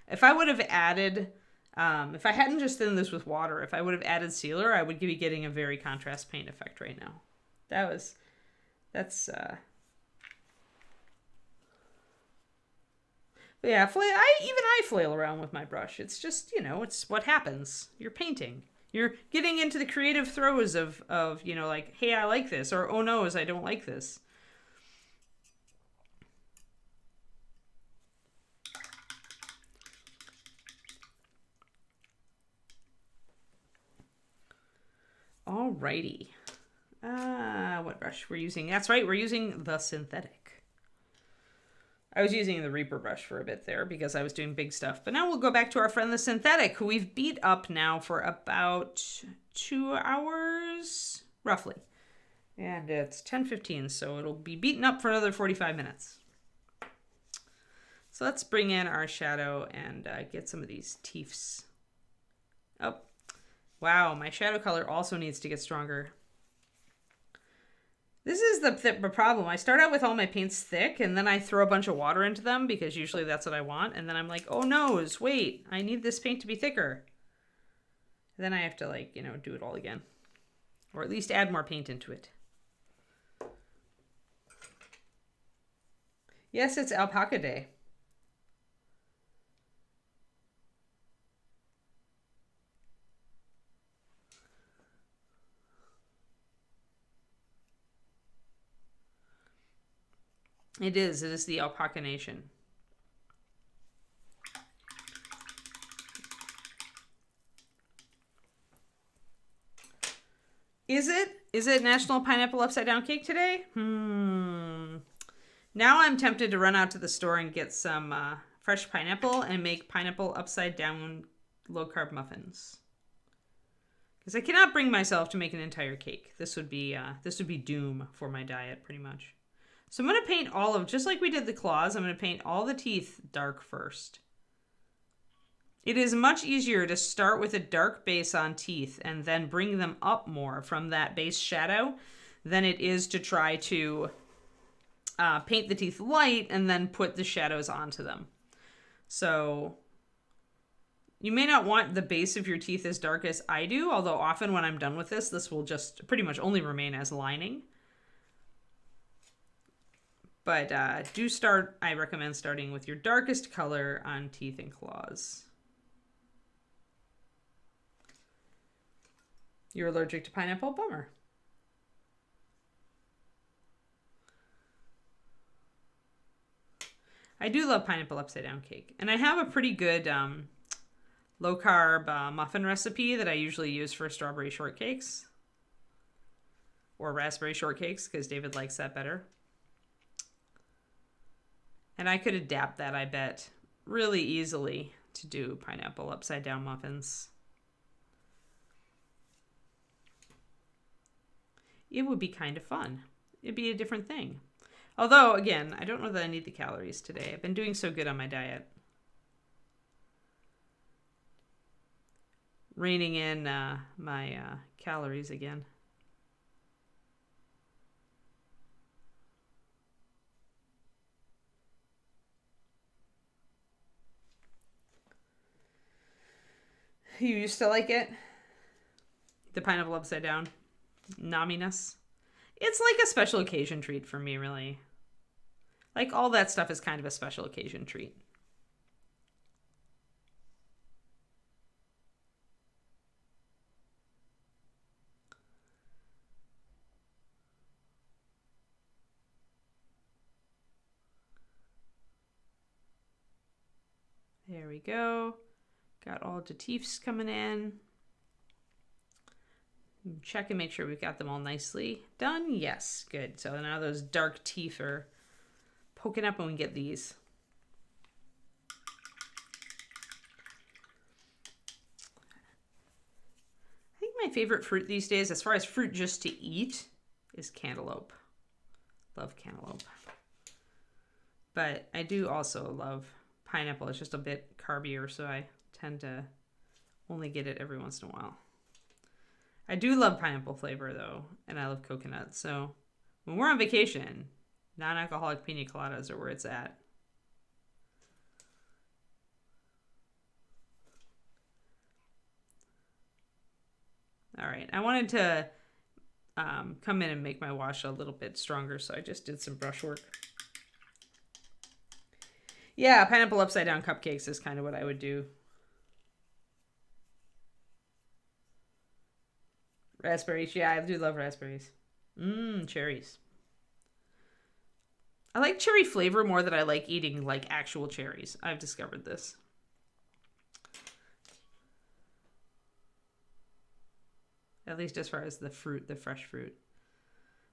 If I would have added... if I hadn't just thinned this with water, if I would have added sealer, I would be getting a very contrast paint effect right now. That's but yeah, I flail around with my brush. It's just, you know, it's what happens. You're painting. You're getting into the creative throes of, you know, like, hey, I like this, or oh no, I don't like this. Alrighty. What brush we're using? That's right, we're using the synthetic. I was using the Reaper brush for a bit there because I was doing big stuff. But now we'll go back to our friend the synthetic, who we've beat up now for about 2 hours, roughly. And it's 10:15, so it'll be beaten up for another 45 minutes. So let's bring in our shadow and get some of these teeths. Oh. Wow, my shadow color also needs to get stronger. This is the problem. I start out with all my paints thick, and then I throw a bunch of water into them, because usually that's what I want. And then I'm like, oh no, wait, I need this paint to be thicker. And then I have to, like, you know, do it all again. Or at least add more paint into it. Yes, it's Alpaca Day. It is the Alpaca Nation. Is it National Pineapple Upside Down Cake today? Now I'm tempted to run out to the store and get some fresh pineapple and make pineapple upside down low carb muffins. Because I cannot bring myself to make an entire cake. This would be doom for my diet, pretty much. So I'm going to paint all of, just like we did the claws, I'm going to paint all the teeth dark first. It is much easier to start with a dark base on teeth and then bring them up more from that base shadow than it is to try to paint the teeth light and then put the shadows onto them. So you may not want the base of your teeth as dark as I do, although often when I'm done with this will just pretty much only remain as lining. But I recommend starting with your darkest color on teeth and claws. You're allergic to pineapple? Bummer. I do love pineapple upside down cake. And I have a pretty good low carb muffin recipe that I usually use for strawberry shortcakes. Or raspberry shortcakes, because David likes that better. And I could adapt that, I bet, really easily to do pineapple upside down muffins. It would be kind of fun. It'd be a different thing. Although, again, I don't know that I need the calories today. I've been doing so good on my diet. Reining in my calories again. You used to like it? The pineapple upside down nomminess? It's like a special occasion treat for me, really. Like, all that stuff is kind of a special occasion treat. There we go. Got all the teeths coming in. Check and make sure we've got them all nicely done. Yes, good. So now those dark teeth are poking up when we get these. I think my favorite fruit these days, as far as fruit just to eat, is cantaloupe. Love cantaloupe. But I do also love pineapple. It's just a bit carbier, so I tend to only get it every once in a while. I do love pineapple flavor, though, and I love coconut. So when we're on vacation, non-alcoholic pina coladas are where it's at. All right, I wanted to come in and make my wash a little bit stronger, so I just did some brush work. Yeah, pineapple upside down cupcakes is kind of what I would do. Raspberries, yeah, I do love raspberries. Cherries. I like cherry flavor more than I like eating like actual cherries. I've discovered this. At least as far as the fruit, the fresh fruit.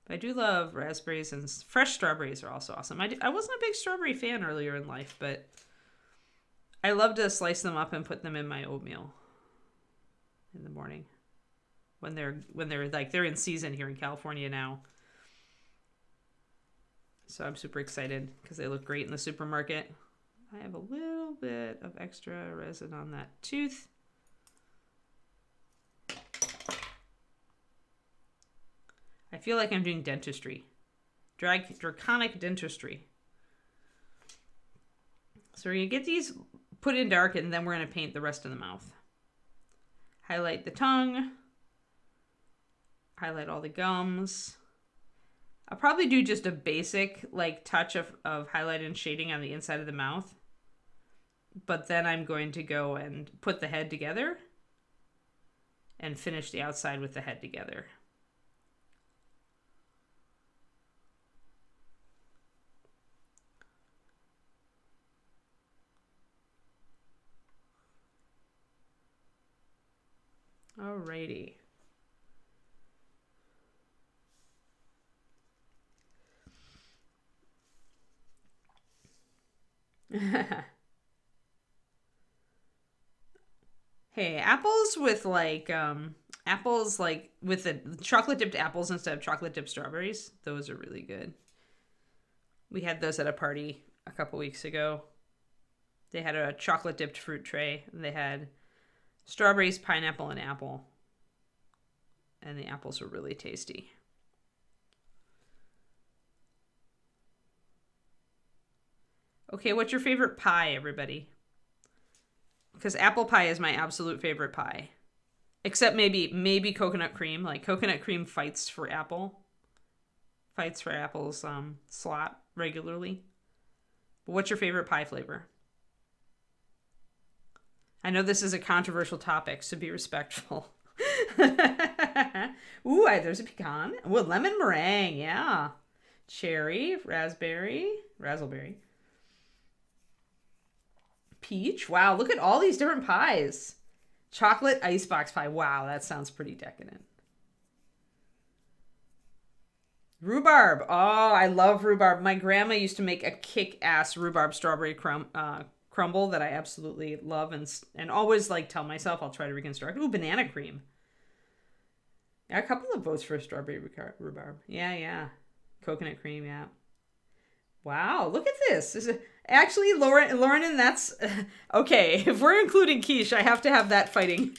But I do love raspberries, and fresh strawberries are also awesome. I wasn't a big strawberry fan earlier in life, but I love to slice them up and put them in my oatmeal in the morning. When they're like, they're in season here in California now. So I'm super excited because they look great in the supermarket. I have a little bit of extra resin on that tooth. I feel like I'm doing dentistry. Draconic dentistry. So we're going to get these put in dark, and then we're going to paint the rest of the mouth. Highlight the tongue. Highlight all the gums. I'll probably do just a basic like touch of highlight and shading on the inside of the mouth. But then I'm going to go and put the head together and finish the outside with the head together. Alrighty. Hey, apples with like with the chocolate dipped apples instead of chocolate dipped strawberries. Those are really good. We had those at a party a couple weeks ago. They had a chocolate dipped fruit tray. They had strawberries, pineapple, and apple. And the apples were really tasty. Okay, what's your favorite pie, everybody? Because apple pie is my absolute favorite pie. Except maybe coconut cream. Like, coconut cream fights for apple. Fights for apple's slot regularly. But what's your favorite pie flavor? I know this is a controversial topic, so be respectful. Ooh, there's a pecan. Well, lemon meringue, yeah. Cherry, raspberry. peach. Wow, look at all these different pies. Chocolate icebox pie. Wow, that sounds pretty decadent. Rhubarb. Oh, I love rhubarb. My grandma used to make a kick-ass rhubarb strawberry crumble that I absolutely love and always like tell myself I'll try to reconstruct. Ooh, banana cream. Yeah, a couple of votes for strawberry rhubarb. Yeah. Coconut cream, yeah. Wow, look at this. Actually, Lauren, and that's okay. If we're including quiche, I have to have that fighting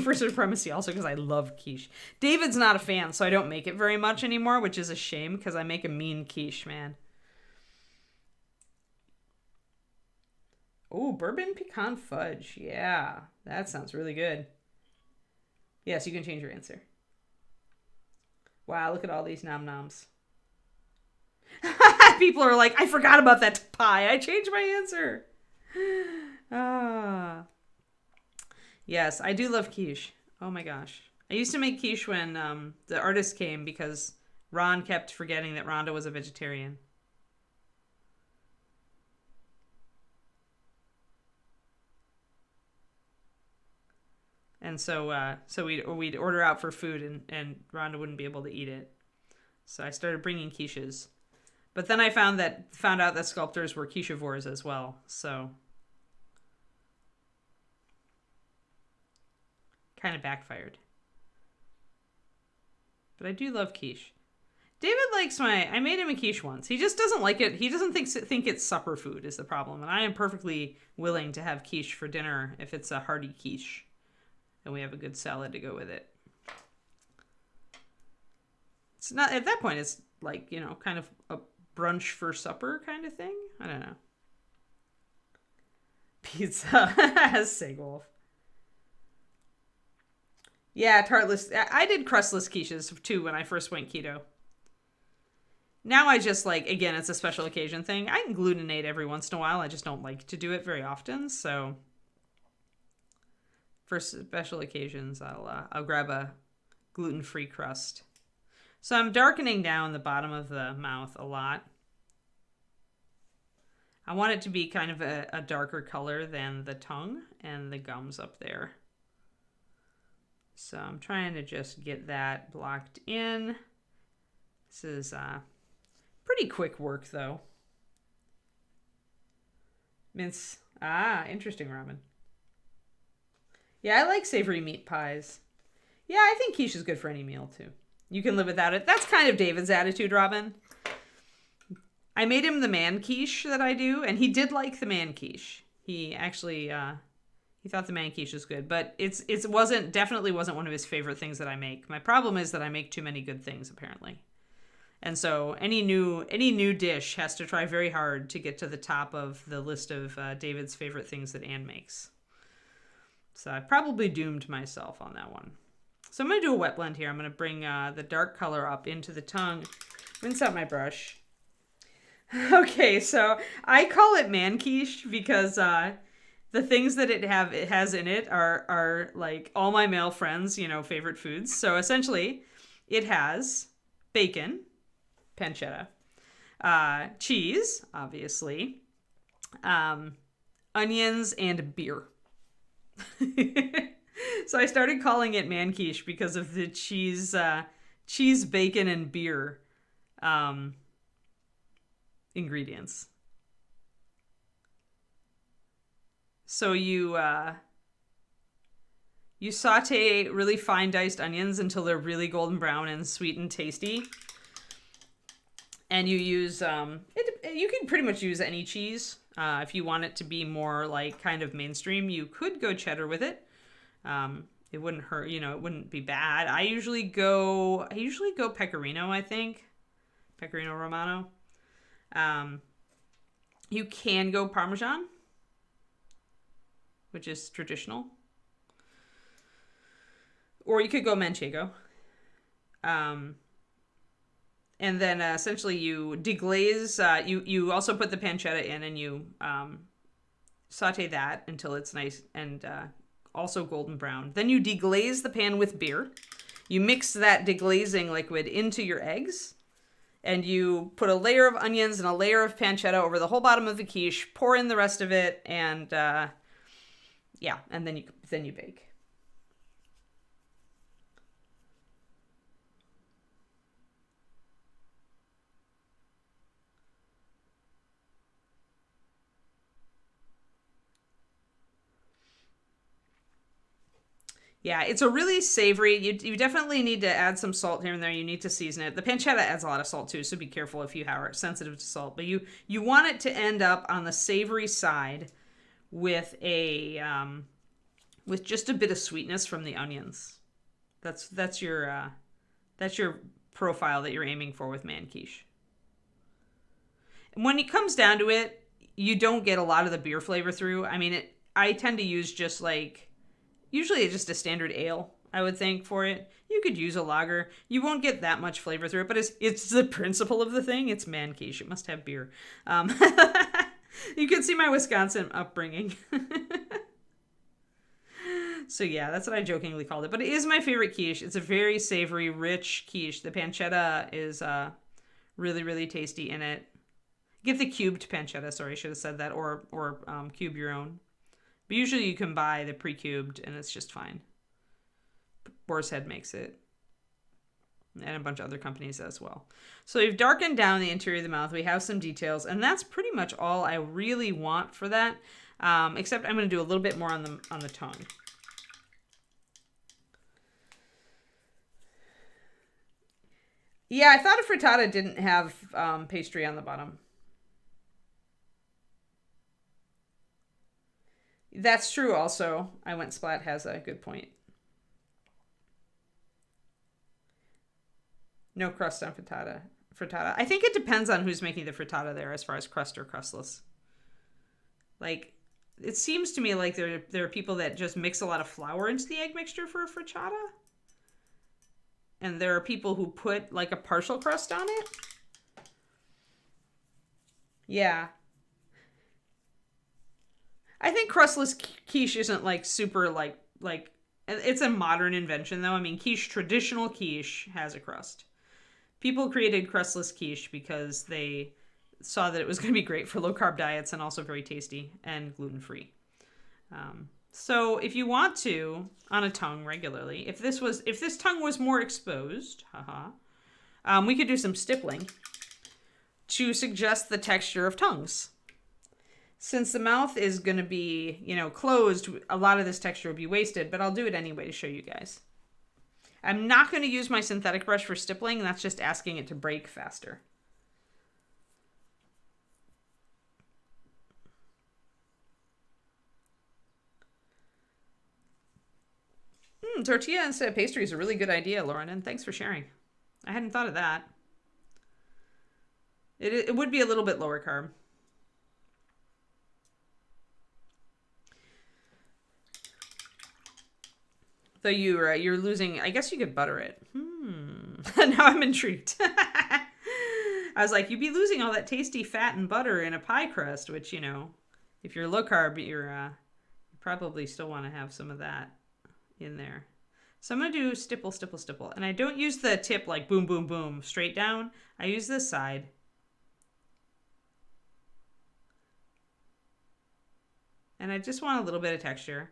for supremacy also because I love quiche. David's not a fan, so I don't make it very much anymore, which is a shame because I make a mean quiche, man. Oh, bourbon pecan fudge. Yeah, that sounds really good. Yes, you can change your answer. Wow, look at all these nom-noms. People are like, I forgot about that pie. I changed my answer. Yes, I do love quiche. Oh my gosh. I used to make quiche when the artist came because Ron kept forgetting that Rhonda was a vegetarian. And so we'd order out for food and Rhonda wouldn't be able to eat it. So I started bringing quiches. But then I found out that sculptors were quichevores as well. So kind of backfired. But I do love quiche. David likes I made him a quiche once. He just doesn't like it. He doesn't think it's supper food is the problem. And I am perfectly willing to have quiche for dinner if it's a hearty quiche. And we have a good salad to go with it. It's not, at that point, it's like, kind of a brunch for supper kind of thing. I don't know. Pizza. Seagolf. Yeah, tartless. I did crustless quiches too when I first went keto. Now I just again, it's a special occasion thing. I can glutenate every once in a while. I just don't like to do it very often. So for special occasions, I'll grab a gluten-free crust. So I'm darkening down the bottom of the mouth a lot. I want it to be kind of a darker color than the tongue and the gums up there. So I'm trying to just get that blocked in. This is pretty quick work though. Mince. Interesting ramen. Yeah, I like savory meat pies. Yeah, I think quiche is good for any meal too. You can live without it. That's kind of David's attitude, Robin. I made him the man quiche that I do, and he did like the man quiche. He actually, he thought the man quiche was good, but it definitely wasn't one of his favorite things that I make. My problem is that I make too many good things, apparently. And so any new dish has to try very hard to get to the top of the list of David's favorite things that Anne makes. So I probably doomed myself on that one. So I'm going to do a wet blend here. I'm going to bring the dark color up into the tongue. Rinse out my brush. Okay, so I call it man quiche because the things that it has in it are like all my male friends, favorite foods. So essentially, it has bacon, pancetta, cheese, obviously, onions, and beer. So I started calling it man quiche because of the cheese, bacon, and beer ingredients. So you saute really fine diced onions until they're really golden brown and sweet and tasty. And you use you can pretty much use any cheese. If you want it to be more like kind of mainstream, you could go cheddar with it. It wouldn't hurt, it wouldn't be bad. I usually go pecorino, I think. Pecorino Romano. You can go Parmesan, which is traditional. Or you could go Manchego. And then essentially you deglaze, you also put the pancetta in and you saute that until it's nice and also golden brown. Then you deglaze the pan with beer. You mix that deglazing liquid into your eggs And you put a layer of onions and a layer of pancetta over the whole bottom of the quiche, pour in the rest of it, and yeah, and then you bake. Yeah, it's a really savory. You definitely need to add some salt here and there. You need to season it. The pancetta adds a lot of salt too, so be careful if you are sensitive to salt. But you want it to end up on the savory side with with just a bit of sweetness from the onions. That's your profile that you're aiming for with man quiche. And when it comes down to it, you don't get a lot of the beer flavor through. I mean, I tend to use just like. Usually it's just a standard ale, I would think, for it. You could use a lager. You won't get that much flavor through it, but it's the principle of the thing. It's man quiche. It must have beer. You can see my Wisconsin upbringing. So yeah, that's what I jokingly called it. But it is my favorite quiche. It's a very savory, rich quiche. The pancetta is really, really tasty in it. Get the cubed pancetta. Sorry, I should have said that. Or cube your own. But usually you can buy the pre-cubed, and it's just fine. Boar's Head makes it. And a bunch of other companies as well. So we've darkened down the interior of the mouth. We have some details. And that's pretty much all I really want for that. Except I'm going to do a little bit more on the tongue. Yeah, I thought a frittata didn't have pastry on the bottom. That's true also. I Went Splat has a good point. No crust on frittata. I think it depends on who's making the frittata there as far as crust or crustless. Like, it seems to me like there are people that just mix a lot of flour into the egg mixture for a frittata. And there are people who put like a partial crust on it. Yeah. I think crustless quiche isn't like super like it's a modern invention though. I mean, traditional quiche has a crust. People created crustless quiche because they saw that it was going to be great for low carb diets and also very tasty and gluten free. So if you want to on a tongue regularly, if this tongue was more exposed, we could do some stippling to suggest the texture of tongues. Since the mouth is going to be, closed, a lot of this texture will be wasted, but I'll do it anyway to show you guys. I'm not going to use my synthetic brush for stippling. That's just asking it to break faster. Tortilla instead of pastry is a really good idea, Lauren, and thanks for sharing. I hadn't thought of that. It would be a little bit lower carb. Though you're losing, I guess you could butter it. Now I'm intrigued. I was like, you'd be losing all that tasty fat and butter in a pie crust, which, if you're low carb, you probably still want to have some of that in there. So I'm going to do stipple, stipple, stipple. And I don't use the tip like boom, boom, boom, straight down. I use this side. And I just want a little bit of texture.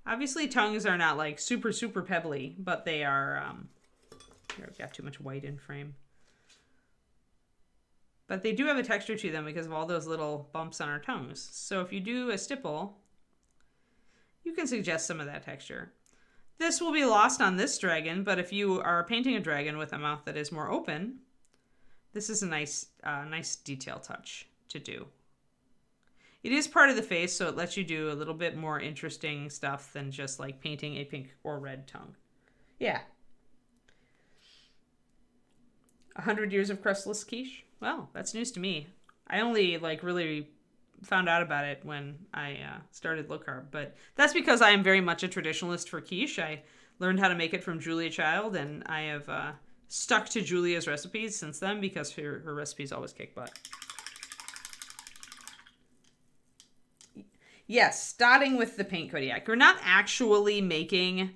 Obviously, tongues are not like super, super pebbly, but they are, here, I've got too much white in frame. But they do have a texture to them because of all those little bumps on our tongues. So if you do a stipple, you can suggest some of that texture. This will be lost on this dragon, but if you are painting a dragon with a mouth that is more open, this is a nice detail touch to do. It is part of the face, so it lets you do a little bit more interesting stuff than just like painting a pink or red tongue. Yeah. 100 years of crustless quiche? Well, that's news to me. I only really found out about it when I started low carb, but that's because I am very much a traditionalist for quiche. I learned how to make it from Julia Child, and I have stuck to Julia's recipes since then because her recipes always kick butt. Yes, starting with the paint Kodiak. We're not actually making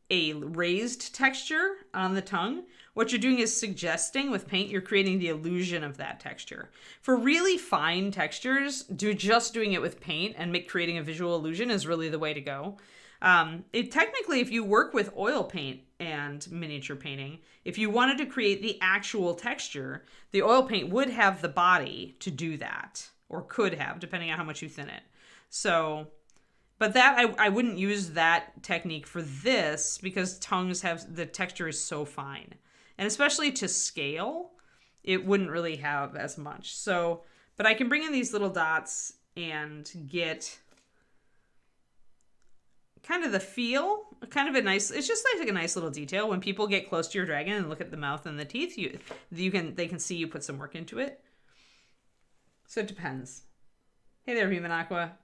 a raised texture on the tongue, what you're doing is suggesting with paint, you're creating the illusion of that texture. For really fine textures, just doing it with paint and creating a visual illusion is really the way to go. Technically, if you work with oil paint and miniature painting, if you wanted to create the actual texture, the oil paint would have the body to do that, or could have, depending on how much you thin it. So, but that, I wouldn't use that technique for this because tongues the texture is so fine. And especially to scale, it wouldn't really have as much. So, but I can bring in these little dots and get kind of the feel, kind of a nice, it's just like a nice little detail. When people get close to your dragon and look at the mouth and the teeth, they can see you put some work into it. So it depends. Hey there, Human Aqua.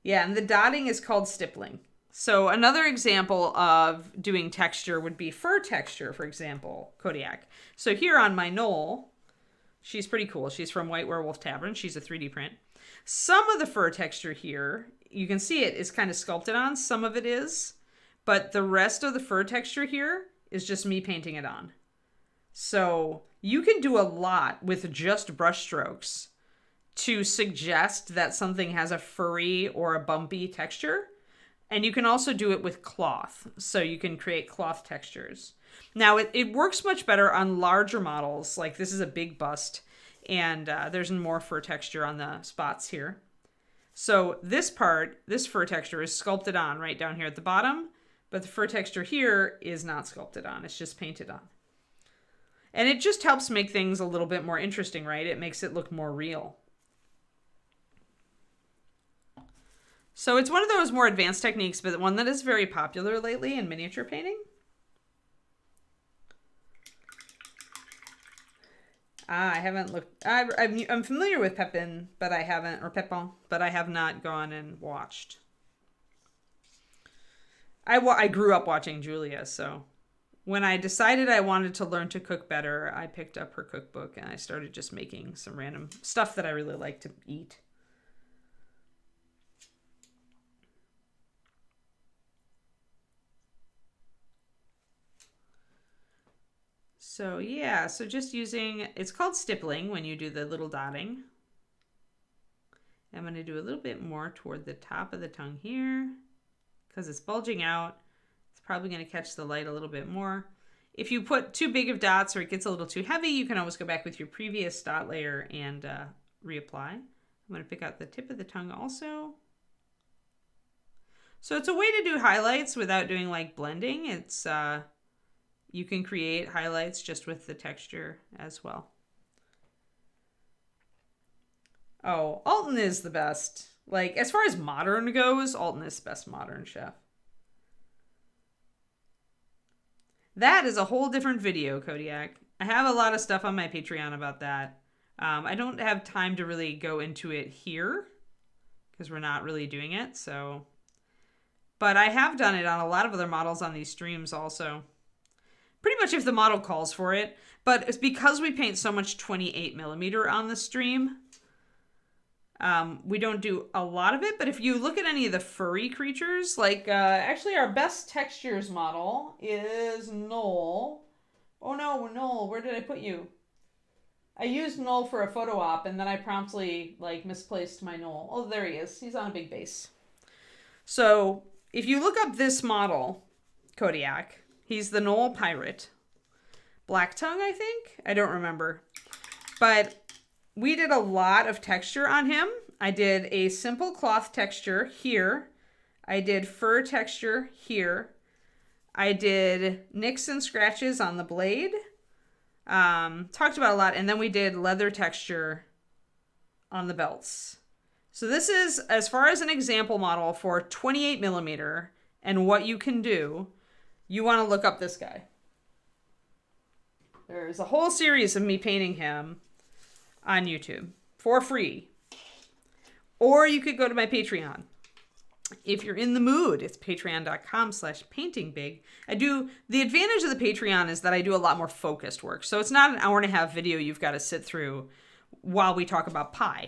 Yeah, and the dotting is called stippling. So another example of doing texture would be fur texture, for example, Kodiak. So here on my knoll, she's pretty cool. She's from White Werewolf Tavern. She's a 3D print. Some of the fur texture here, you can see it is kind of sculpted on. Some of it is. But the rest of the fur texture here is just me painting it on. So you can do a lot with just brush strokes to suggest that something has a furry or a bumpy texture. And you can also do it with cloth. So you can create cloth textures. Now, it works much better on larger models. Like this is a big bust. And there's more fur texture on the spots here. So this fur texture is sculpted on right down here at the bottom. But the fur texture here is not sculpted on. It's just painted on. And it just helps make things a little bit more interesting, right? It makes it look more real. So it's one of those more advanced techniques, but one that is very popular lately in miniature painting. I haven't looked. I'm familiar with Pepin, but I haven't, or Pepin, but I have not gone and watched. I grew up watching Julia, so when I decided I wanted to learn to cook better, I picked up her cookbook and I started just making some random stuff that I really like to eat. So yeah, so just using, it's called stippling when you do the little dotting. I'm going to do a little bit more toward the top of the tongue here because it's bulging out. It's probably going to catch the light a little bit more. If you put too big of dots or it gets a little too heavy, you can always go back with your previous dot layer and reapply. I'm going to pick out the tip of the tongue also. So it's a way to do highlights without doing like blending. It's you can create highlights just with the texture as well. Oh, Alton is the best. Like, as far as modern goes, Alton is the best modern chef. That is a whole different video, Kodiak. I have a lot of stuff on my Patreon about that. I don't have time to really go into it here because we're not really doing it. So, but I have done it on a lot of other models on these streams also. Pretty much if the model calls for it. But it's because we paint so much 28mm on the stream, we don't do a lot of it. But if you look at any of the furry creatures, like actually our best textures model is Noel. Oh no, Noel, where did I put you? I used Noel for a photo op and then I promptly like misplaced my Noel. Oh, there he is. He's on a big base. So if you look up this model, Kodiak, he's the Noel Pirate. Black Tongue, I think? I don't remember. But we did a lot of texture on him. I did a simple cloth texture here. I did fur texture here. I did nicks and scratches on the blade. Talked about a lot. And then we did leather texture on the belts. So this is, as far as an example model for 28mm and what you can do, you want to look up this guy. There's a whole series of me painting him on YouTube for free. Or you could go to my Patreon. If you're in the mood, it's patreon.com/paintingbig. The advantage of the Patreon is that I do a lot more focused work. So it's not an hour and a half video you've got to sit through while we talk about pie.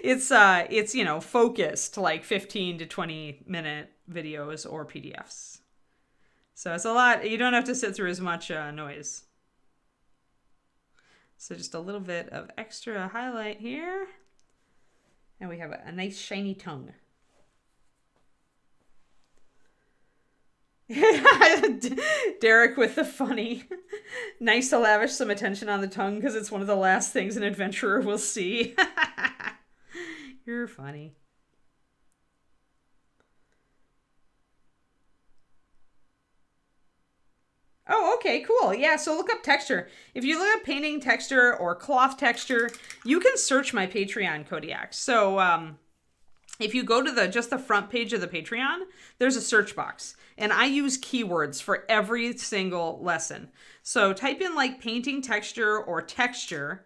It's you know, focused, like 15 to 20-minute videos or PDFs. So it's a lot. You don't have to sit through as much noise. So just a little bit of extra highlight here. And we have a nice shiny tongue. Derek with the funny. Nice to lavish some attention on the tongue because it's one of the last things an adventurer will see. You're funny. Oh, okay, cool. Yeah, so look up texture. If you look up painting texture or cloth texture, you can search my Patreon, Kodiak. So if you go to just the front page of the Patreon, there's a search box. And I use keywords for every single lesson. So type in like painting texture or texture,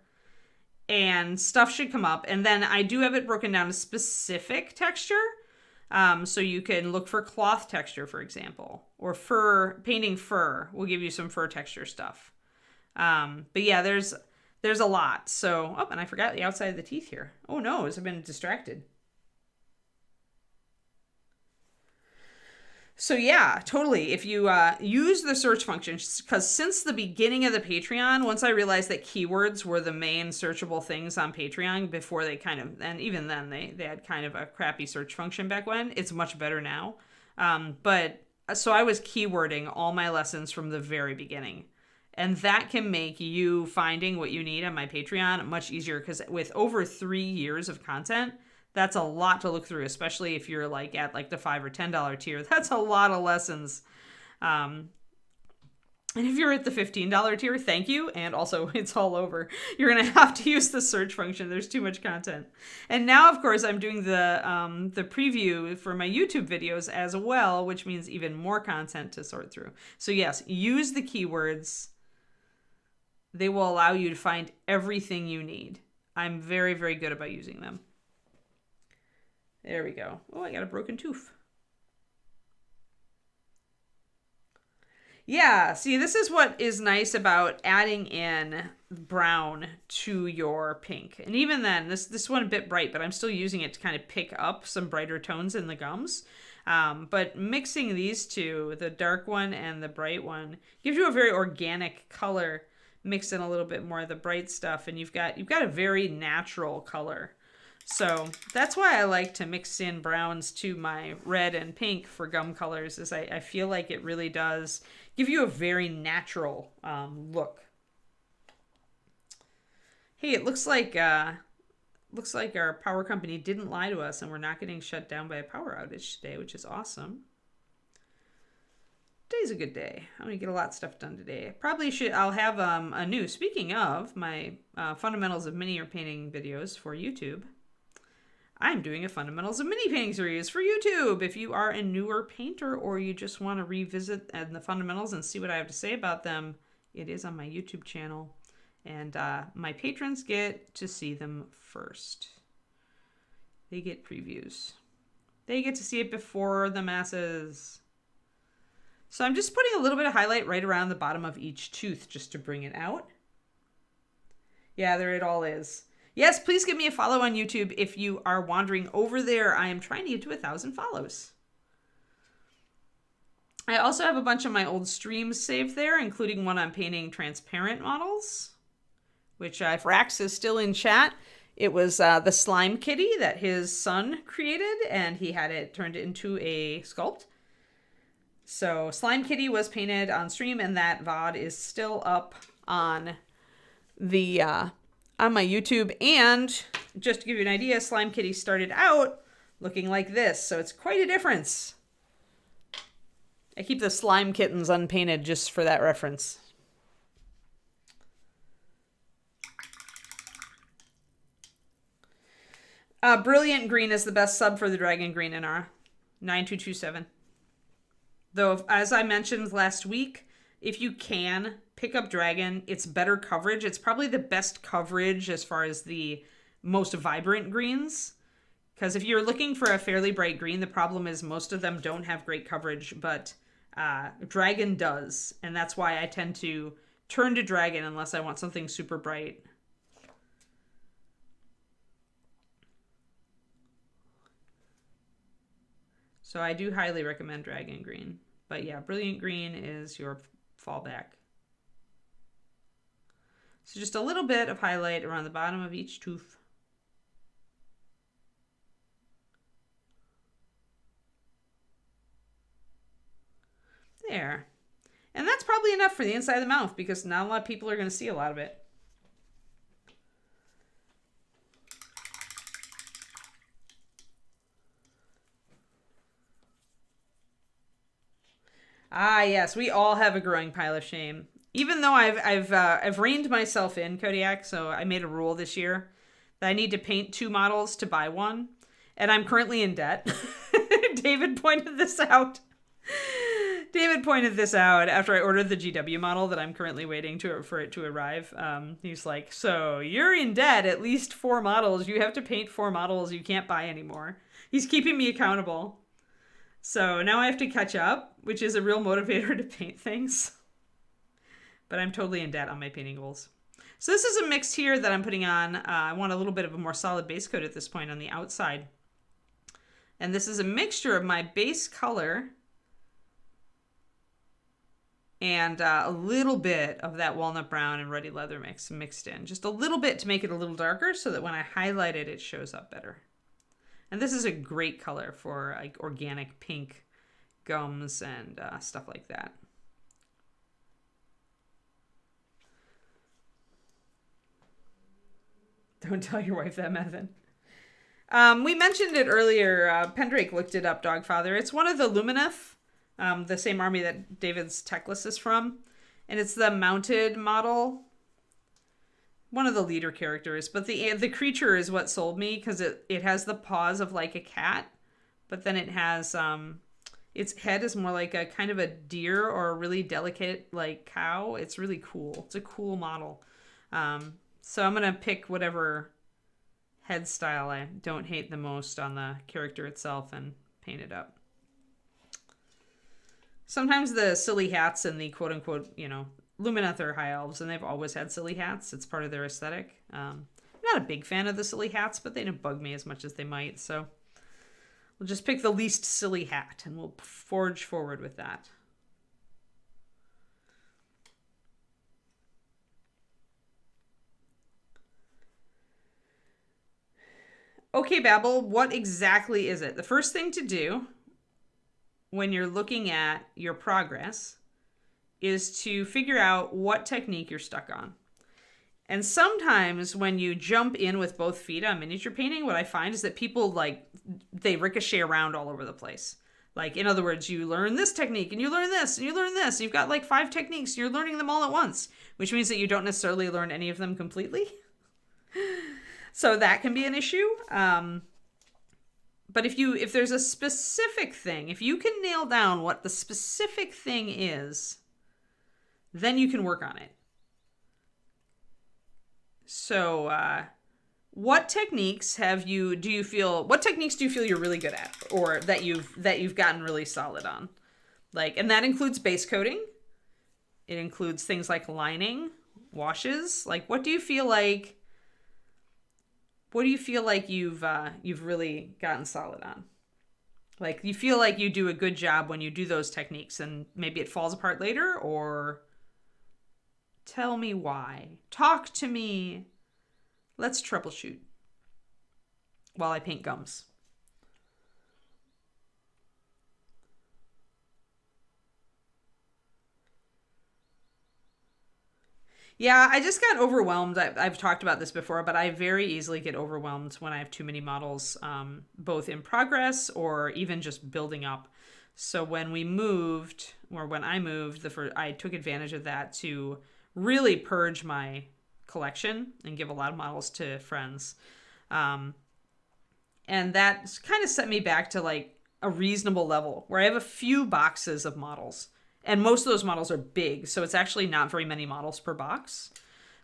and stuff should come up. And then I do have it broken down to specific texture. So you can look for cloth texture, for example, or fur, painting fur will give you some fur texture stuff. But yeah, there's a lot. So, oh, and I forgot the outside of the teeth here. Oh no, I've been distracted. So yeah, totally. If you use the search function, because since the beginning of the Patreon, once I realized that keywords were the main searchable things on Patreon before they kind of, and even then they had kind of a crappy search function back when. It's much better now. But so I was keywording all my lessons from the very beginning. And that can make you finding what you need on my Patreon much easier, because with over 3 years of content, that's a lot to look through, especially if you're like at like the $5 or $10 tier. That's a lot of lessons. And if you're at the $15 tier, thank you. And also, it's all over. You're going to have to use the search function. There's too much content. And now, of course, I'm doing the preview for my YouTube videos as well, which means even more content to sort through. So yes, use the keywords. They will allow you to find everything you need. I'm very, very good about using them. There we go. Oh, I got a broken tooth. Yeah, see, this is what is nice about adding in brown to your pink. And even then, this one a bit bright, but I'm still using it to kind of pick up some brighter tones in the gums. But mixing these two, the dark one and the bright one, gives you a very organic color. Mix in a little bit more of the bright stuff, and you've got a very natural color. So that's why I like to mix in browns to my red and pink for gum colors, is I feel like it really does give you a very natural look. Hey, it looks like our power company didn't lie to us and we're not getting shut down by a power outage today, which is awesome. Today's a good day. I'm gonna get a lot of stuff done today. I'll have a new, speaking of my fundamentals of miniature painting videos for YouTube, I'm doing a Fundamentals of Mini Painting series for YouTube. If you are a newer painter or you just want to revisit the fundamentals and see what I have to say about them, it is on my YouTube channel. And my patrons get to see them first. They get previews. They get to see it before the masses. So I'm just putting a little bit of highlight right around the bottom of each tooth just to bring it out. Yeah, there it all is. Yes, please give me a follow on YouTube if you are wandering over there. I am trying to get to 1,000 follows. I also have a bunch of my old streams saved there, including one on painting transparent models, which if Rax is still in chat, it was the slime kitty that his son created, and he had it turned into a sculpt. So Slime Kitty was painted on stream, and that VOD is still up on the on my YouTube. And just to give you an idea, Slime Kitty started out looking like this, so it's quite a difference. I keep the slime kittens unpainted just for that reference. Brilliant Green is the best sub for the Dragon Green in our 9227. Though, as I mentioned last week, if you can pick up Dragon, it's better coverage. It's probably the best coverage as far as the most vibrant greens. Because if you're looking for a fairly bright green, the problem is most of them don't have great coverage, but Dragon does. And that's why I tend to turn to Dragon unless I want something super bright. So I do highly recommend Dragon Green. But yeah, Brilliant Green is your fallback. So just a little bit of highlight around the bottom of each tooth. There. And that's probably enough for the inside of the mouth because not a lot of people are going to see a lot of it. Ah, yes, we all have a growing pile of shame. Even though I've reined myself in, Kodiak, so I made a rule this year that I need to paint 2 models to buy one, and I'm currently in debt. David pointed this out. David pointed this out after I ordered the GW model that I'm currently waiting for it to arrive. He's like, so you're in debt at least 4 models. You have to paint 4 models you can't buy anymore. He's keeping me accountable. So now I have to catch up, which is a real motivator to paint things. But I'm totally in debt on my painting goals. So this is a mix here that I'm putting on. I want a little bit of a more solid base coat at this point on the outside. And this is a mixture of my base color and a little bit of that walnut brown and ruddy leather mixed in. Just a little bit to make it a little darker so that when I highlight it, it shows up better. And this is a great color for like organic pink gums and stuff like that. Don't tell your wife that, Methan. We mentioned it earlier. Pendrake looked it up, Dogfather. It's one of the Lumineth, the same army that David's tech list is from. And it's the mounted model. One of the leader characters, but the creature is what sold me because it has the paws of like a cat, but then it has its head is more like a kind of a deer or a really delicate like cow. It's really cool. It's a cool model. So I'm gonna pick whatever head style I don't hate the most on the character itself and paint it up. Sometimes the silly hats and the quote unquote, Lumineth are high elves, and they've always had silly hats. It's part of their aesthetic. I'm not a big fan of the silly hats, but they don't bug me as much as they might. So we'll just pick the least silly hat, and we'll forge forward with that. Okay, Babel, what exactly is it? The first thing to do when you're looking at your progress is to figure out what technique you're stuck on. And sometimes when you jump in with both feet on miniature painting, what I find is that people they ricochet around all over the place. Like, in other words, you learn this technique and you learn this and you learn this. You've got like 5 techniques and you're learning them all at once, which means that you don't necessarily learn any of them completely. So that can be an issue. But if there's a specific thing, if you can nail down what the specific thing is, then you can work on it. So, what techniques do you feel you're really good at, or that you've gotten really solid on? And that includes base coating. It includes things like lining, washes. What do you feel like you've really gotten solid on? You feel like you do a good job when you do those techniques, and maybe it falls apart later, or tell me why. Talk to me. Let's troubleshoot while I paint gums. Yeah, I just got overwhelmed. I've talked about this before, but I very easily get overwhelmed when I have too many models, both in progress or even just building up. So when I moved, I took advantage of that to really purge my collection and give a lot of models to friends. And that kind of set me back to a reasonable level where I have a few boxes of models. And most of those models are big, so it's actually not very many models per box.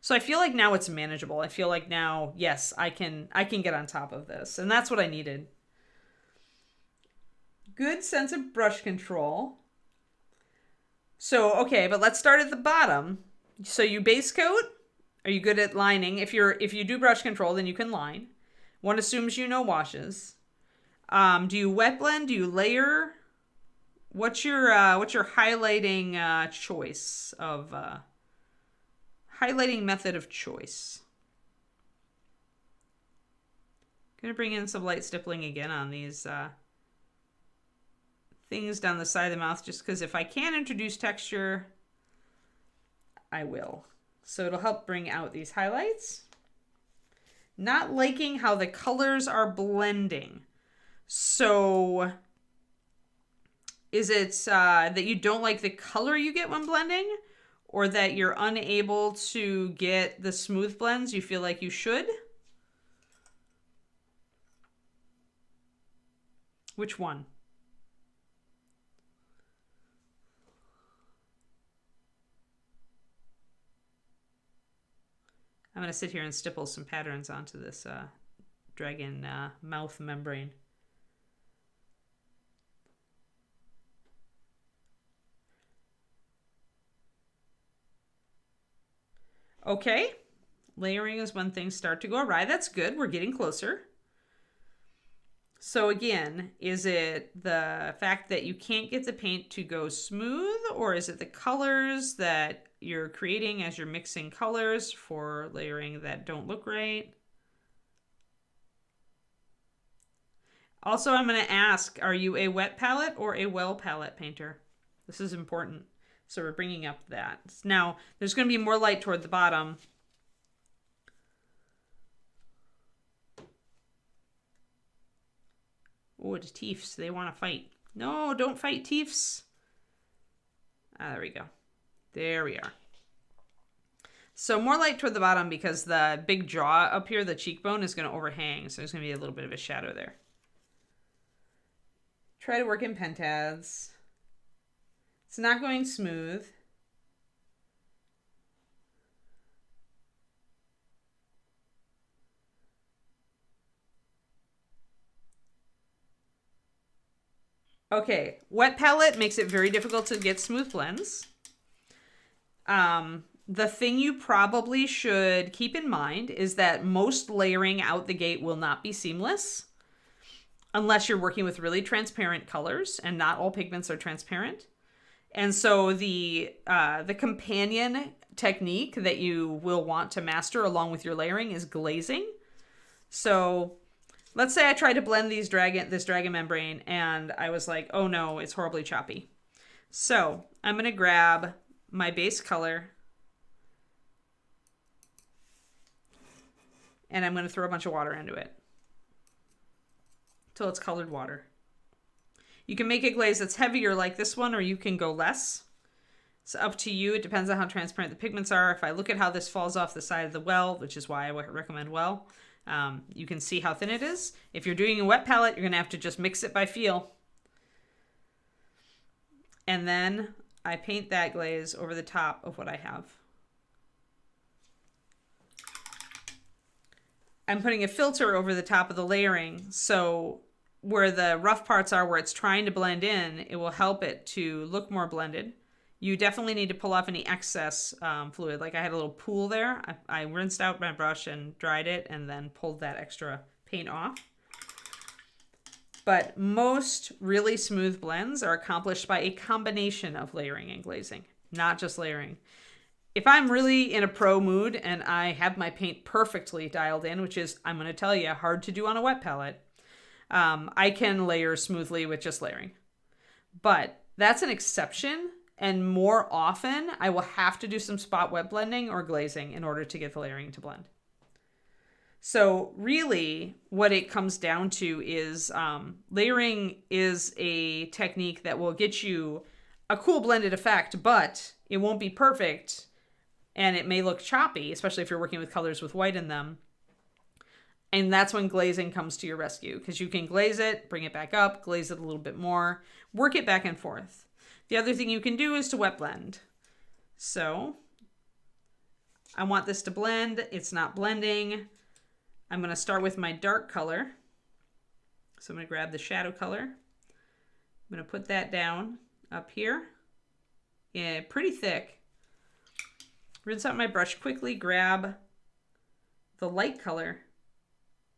So I feel like now it's manageable. I feel like now, yes, I can get on top of this. And that's what I needed. Good sense of brush control. So, okay, but let's start at the bottom. So you base coat. Are you good at lining? If you do brush control, then you can line. One assumes you know washes. Do you wet blend? Do you layer? What's your highlighting choice of highlighting method of choice? Gonna bring in some light stippling again on these things down the side of the mouth, just because if I can introduce texture, I will. So it'll help bring out these highlights. Not liking how the colors are blending. So is it that you don't like the color you get when blending, or that you're unable to get the smooth blends you feel like you should? Which one? I'm going to sit here and stipple some patterns onto this dragon mouth membrane. Okay, layering is when things start to go awry. That's good. We're getting closer. So again, is it the fact that you can't get the paint to go smooth, or is it the colors that you're creating as you're mixing colors for layering that don't look right? Also, I'm going to ask, are you a wet palette or a well palette painter? This is important. So we're bringing up that. Now, there's going to be more light toward the bottom. Oh, it's Teefs. They want to fight. No, don't fight, Teefs. Ah, there we go. There we are. So more light toward the bottom because the big jaw up here, the cheekbone, is going to overhang. So there's going to be a little bit of a shadow there. Try to work in pentads. It's not going smooth. Okay, wet palette makes it very difficult to get smooth blends. The thing you probably should keep in mind is that most layering out the gate will not be seamless unless you're working with really transparent colors, and not all pigments are transparent. And so the companion technique that you will want to master along with your layering is glazing. So let's say I tried to blend this dragon membrane and I was like, oh no, it's horribly choppy. So I'm going to grab my base color and I'm going to throw a bunch of water into it till it's colored water. You can make a glaze that's heavier like this one, or you can go less. It's up to you. It depends on how transparent the pigments are. If I look at how this falls off the side of the well, which is why I recommend well, you can see how thin it is. If you're doing a wet palette, you're going to have to just mix it by feel. And then I paint that glaze over the top of what I have. I'm putting a filter over the top of the layering, so where the rough parts are, where it's trying to blend in, it will help it to look more blended. You definitely need to pull off any excess fluid. Like I had a little pool there. I rinsed out my brush and dried it and then pulled that extra paint off. But most really smooth blends are accomplished by a combination of layering and glazing, not just layering. If I'm really in a pro mood and I have my paint perfectly dialed in, which is, I'm going to tell you, hard to do on a wet palette, I can layer smoothly with just layering. But that's an exception, and more often I will have to do some spot wet blending or glazing in order to get the layering to blend. So really what it comes down to is layering is a technique that will get you a cool blended effect, but it won't be perfect and it may look choppy, especially if you're working with colors with white in them. And that's when glazing comes to your rescue, because you can glaze it, bring it back up, glaze it a little bit more, work it back and forth. The other thing you can do is to wet blend. So I want this to blend. It's not blending. I'm going to start with my dark color. So I'm going to grab the shadow color. I'm going to put that down up here. Yeah, pretty thick. Rinse out my brush quickly, grab the light color,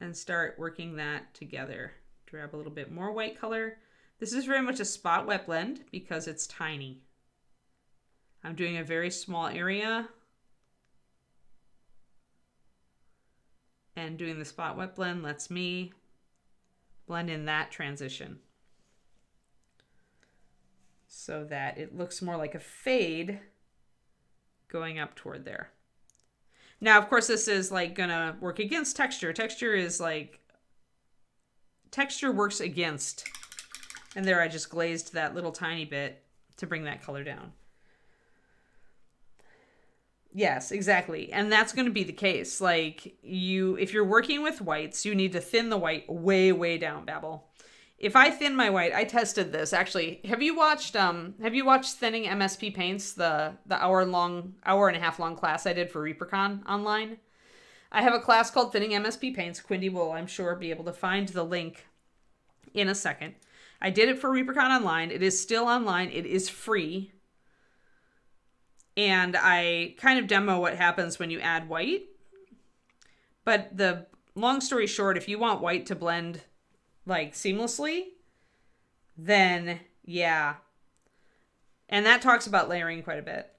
and start working that together. Grab a little bit more white color. This is very much a spot wet blend because it's tiny. I'm doing a very small area and doing the spot wet blend lets me blend in that transition so that it looks more like a fade going up toward there. Now, of course, this is like gonna work against texture. Texture works against, and there I just glazed that little tiny bit to bring that color down. Yes, exactly. And that's going to be the case. Like if you're working with whites, you need to thin the white way, way down, Babel. If I thin my white, I tested this actually. Have you watched Thinning MSP Paints, the hour and a half long class I did for ReaperCon online? I have a class called Thinning MSP Paints. Quindy will, I'm sure, be able to find the link in a second. I did it for ReaperCon online. It is still online. It is free. And I kind of demo what happens when you add white. But the long story short, if you want white to blend like seamlessly, then yeah. And that talks about layering quite a bit.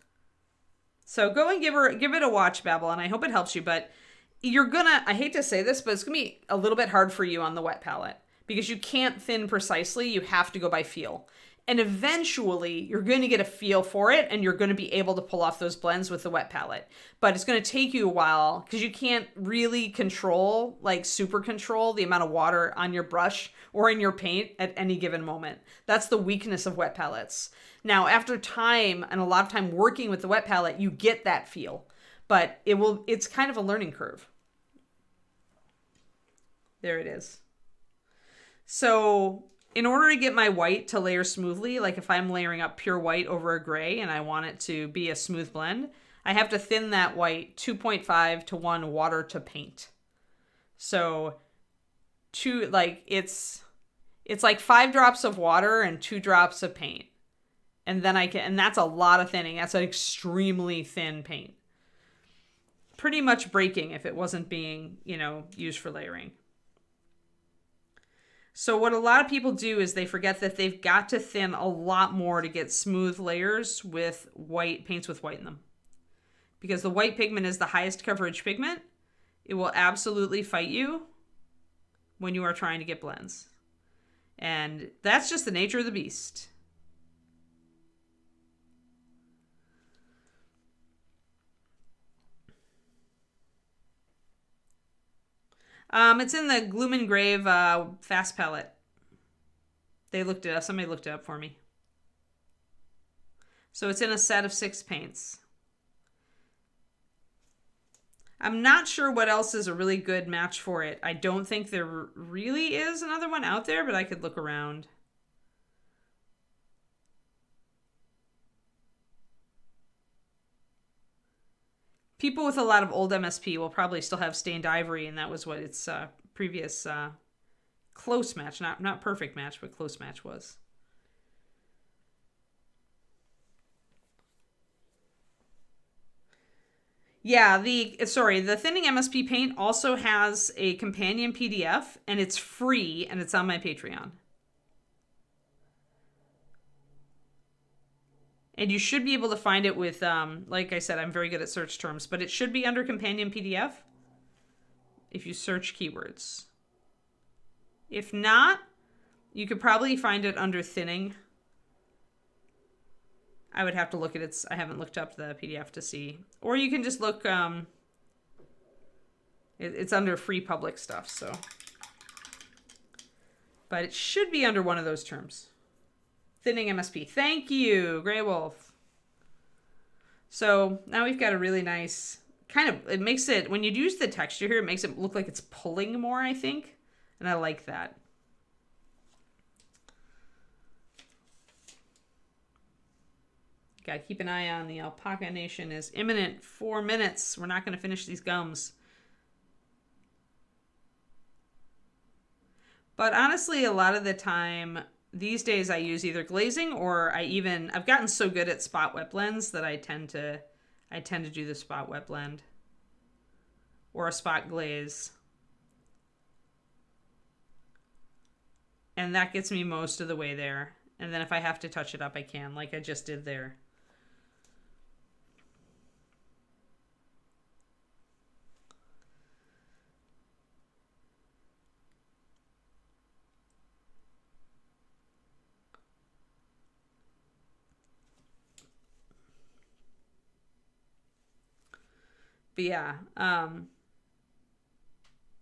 So go and give it a watch, Babel, and I hope it helps you. But I hate to say this, but it's gonna be a little bit hard for you on the wet palette because you can't thin precisely. You have to go by feel. And eventually, you're going to get a feel for it, and you're going to be able to pull off those blends with the wet palette. But it's going to take you a while, because you can't really control, like super control, the amount of water on your brush or in your paint at any given moment. That's the weakness of wet palettes. Now, after time, and a lot of time working with the wet palette, you get that feel. But it's kind of a learning curve. There it is. So in order to get my white to layer smoothly, like if I'm layering up pure white over a gray and I want it to be a smooth blend, I have to thin that white 2.5 to 1 water to paint. So it's like 5 drops of water and 2 drops of paint. And then and that's a lot of thinning. That's an extremely thin paint. Pretty much breaking if it wasn't being, used for layering. So what a lot of people do is they forget that they've got to thin a lot more to get smooth layers with paints with white in them. Because the white pigment is the highest coverage pigment. It will absolutely fight you when you are trying to get blends. And that's just the nature of the beast. It's in the Gloom and Grave Fast Palette. Somebody looked it up for me. So it's in a set of 6 paints. I'm not sure what else is a really good match for it. I don't think there really is another one out there, but I could look around. People with a lot of old MSP will probably still have Stained Ivory, and that was what its previous close match, not perfect match, but close match was. Yeah, the Thinning MSP Paint also has a companion PDF, and it's free, and it's on my Patreon. And you should be able to find it with, like I said, I'm very good at search terms, but it should be under Companion PDF if you search keywords. If not, you could probably find it under Thinning. I would have to look at it. I haven't looked up the PDF to see. Or you can just look, it's under free public stuff, so. But it should be under one of those terms. Thinning MSP. Thank you, Grey Wolf. So now we've got a really nice it makes it, when you use the texture here, it makes it look like it's pulling more, I think. And I like that. Gotta keep an eye on the Alpaca Nation is imminent. 4 minutes. We're not going to finish these gums. But honestly, a lot of the time, these days I use either glazing or I've gotten so good at spot wet blends that I tend to do the spot wet blend or a spot glaze. And that gets me most of the way there. And then if I have to touch it up, I can, like I just did there. But yeah,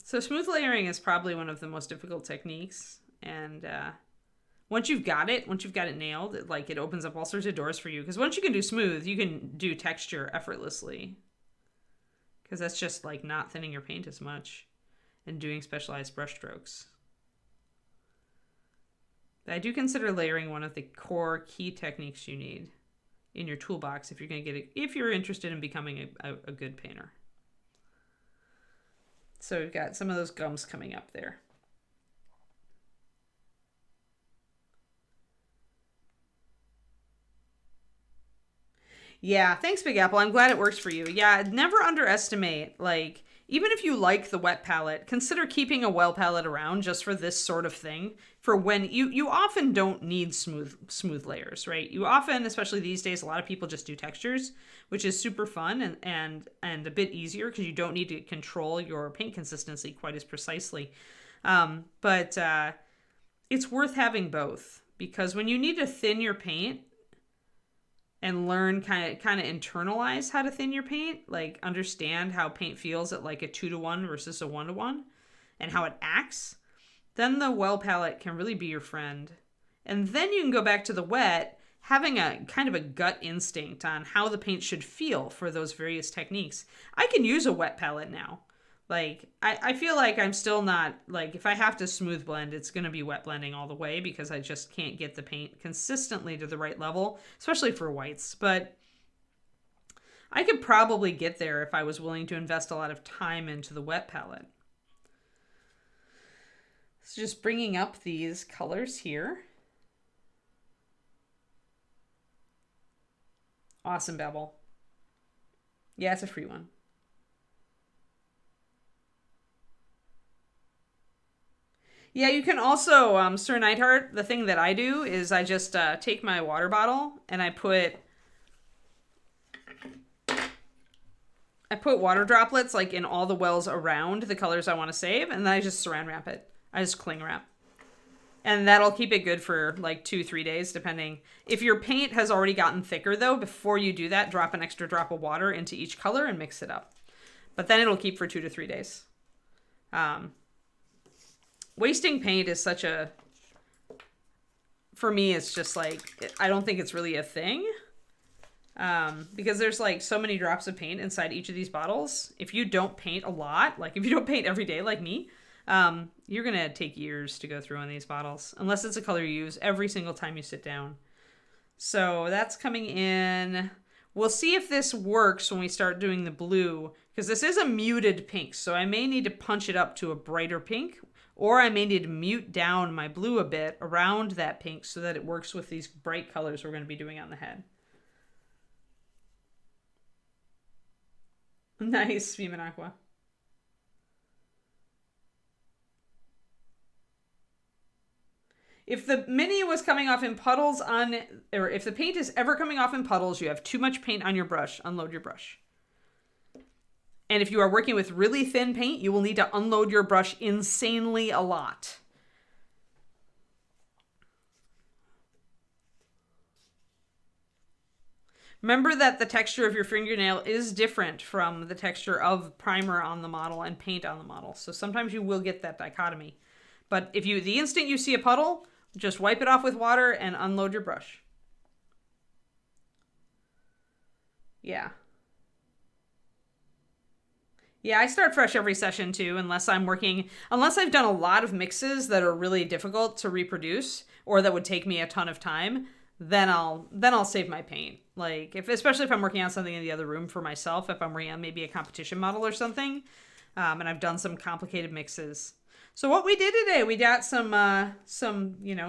so smooth layering is probably one of the most difficult techniques. And once you've got it nailed, it opens up all sorts of doors for you. Because once you can do smooth, you can do texture effortlessly. Because that's just like not thinning your paint as much and doing specialized brush strokes. But I do consider layering one of the core key techniques you need in your toolbox if you're going to get it, if you're interested in becoming a good painter. So we've got some of those gums coming up there. Yeah, thanks, Big Apple. I'm glad it works for you. Yeah, never underestimate, like, even if you like the wet palette, consider keeping a well palette around just for this sort of thing. For when you often don't need smooth layers, right? You often, especially these days, a lot of people just do textures, which is super fun and a bit easier because you don't need to control your paint consistency quite as precisely. But it's worth having both, because when you need to thin your paint and learn kind of internalize how to thin your paint, like understand how paint feels at like a 2-to-1 versus a 1-to-1 and how it acts, then the well palette can really be your friend. And then you can go back to the wet, having a kind of a gut instinct on how the paint should feel for those various techniques. I can use a wet palette now. Like, I feel like I'm still not, like, if I have to smooth blend, it's going to be wet blending all the way because I just can't get the paint consistently to the right level, especially for whites. But I could probably get there if I was willing to invest a lot of time into the wet palette. So just bringing up these colors here. Awesome, Bevel. Yeah, it's a free one. Yeah, you can also, Sir Neidhart, the thing that I do is I just take my water bottle and I put water droplets like in all the wells around the colors I want to save, and then I just saran wrap it. I just cling wrap. And that'll keep it good for like 2-3 days, depending. If your paint has already gotten thicker though, before you do that, drop an extra drop of water into each color and mix it up. But then it'll keep for 2 to 3 days. Wasting paint is such a, for me, it's just like, I don't think it's really a thing. Because there's like so many drops of paint inside each of these bottles. If you don't paint a lot, like if you don't paint every day like me, you're going to take years to go through on these bottles, unless it's a color you use every single time you sit down. So that's coming in. We'll see if this works when we start doing the blue, because this is a muted pink. So I may need to punch it up to a brighter pink, or I may need to mute down my blue a bit around that pink so that it works with these bright colors we're going to be doing on the head. Nice, Beam Aqua. If the mini was coming off in puddles or if the paint is ever coming off in puddles, you have too much paint on your brush, unload your brush. And if you are working with really thin paint, you will need to unload your brush insanely a lot. Remember that the texture of your fingernail is different from the texture of primer on the model and paint on the model. So sometimes you will get that dichotomy. But if the instant you see a puddle, just wipe it off with water and unload your brush. Yeah. Yeah, I start fresh every session too, unless I've done a lot of mixes that are really difficult to reproduce or that would take me a ton of time, then I'll save my paint. Like especially if I'm working on something in the other room for myself, if I'm working on maybe a competition model or something, and I've done some complicated mixes. So what we did today, we got some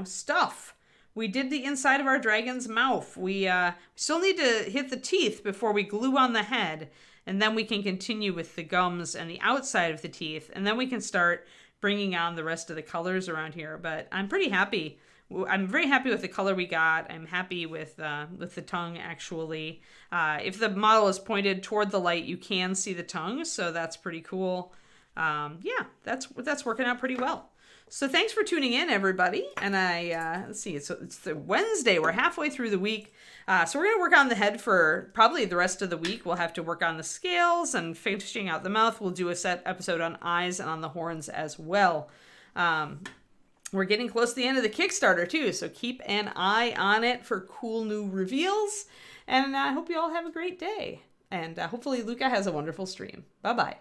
stuff. We did the inside of our dragon's mouth. We still need to hit the teeth before we glue on the head. And then we can continue with the gums and the outside of the teeth. And then we can start bringing on the rest of the colors around here. But I'm pretty happy. I'm very happy with the color we got. I'm happy with the tongue, actually. If the model is pointed toward the light, you can see the tongue, so that's pretty cool. Yeah, that's working out pretty well. So thanks for tuning in, everybody. And let's see, it's the Wednesday. We're halfway through the week. So we're going to work on the head for probably the rest of the week. We'll have to work on the scales and finishing out the mouth. We'll do a set episode on eyes and on the horns as well. We're getting close to the end of the Kickstarter, too. So keep an eye on it for cool new reveals. And I hope you all have a great day. And hopefully Luca has a wonderful stream. Bye-bye.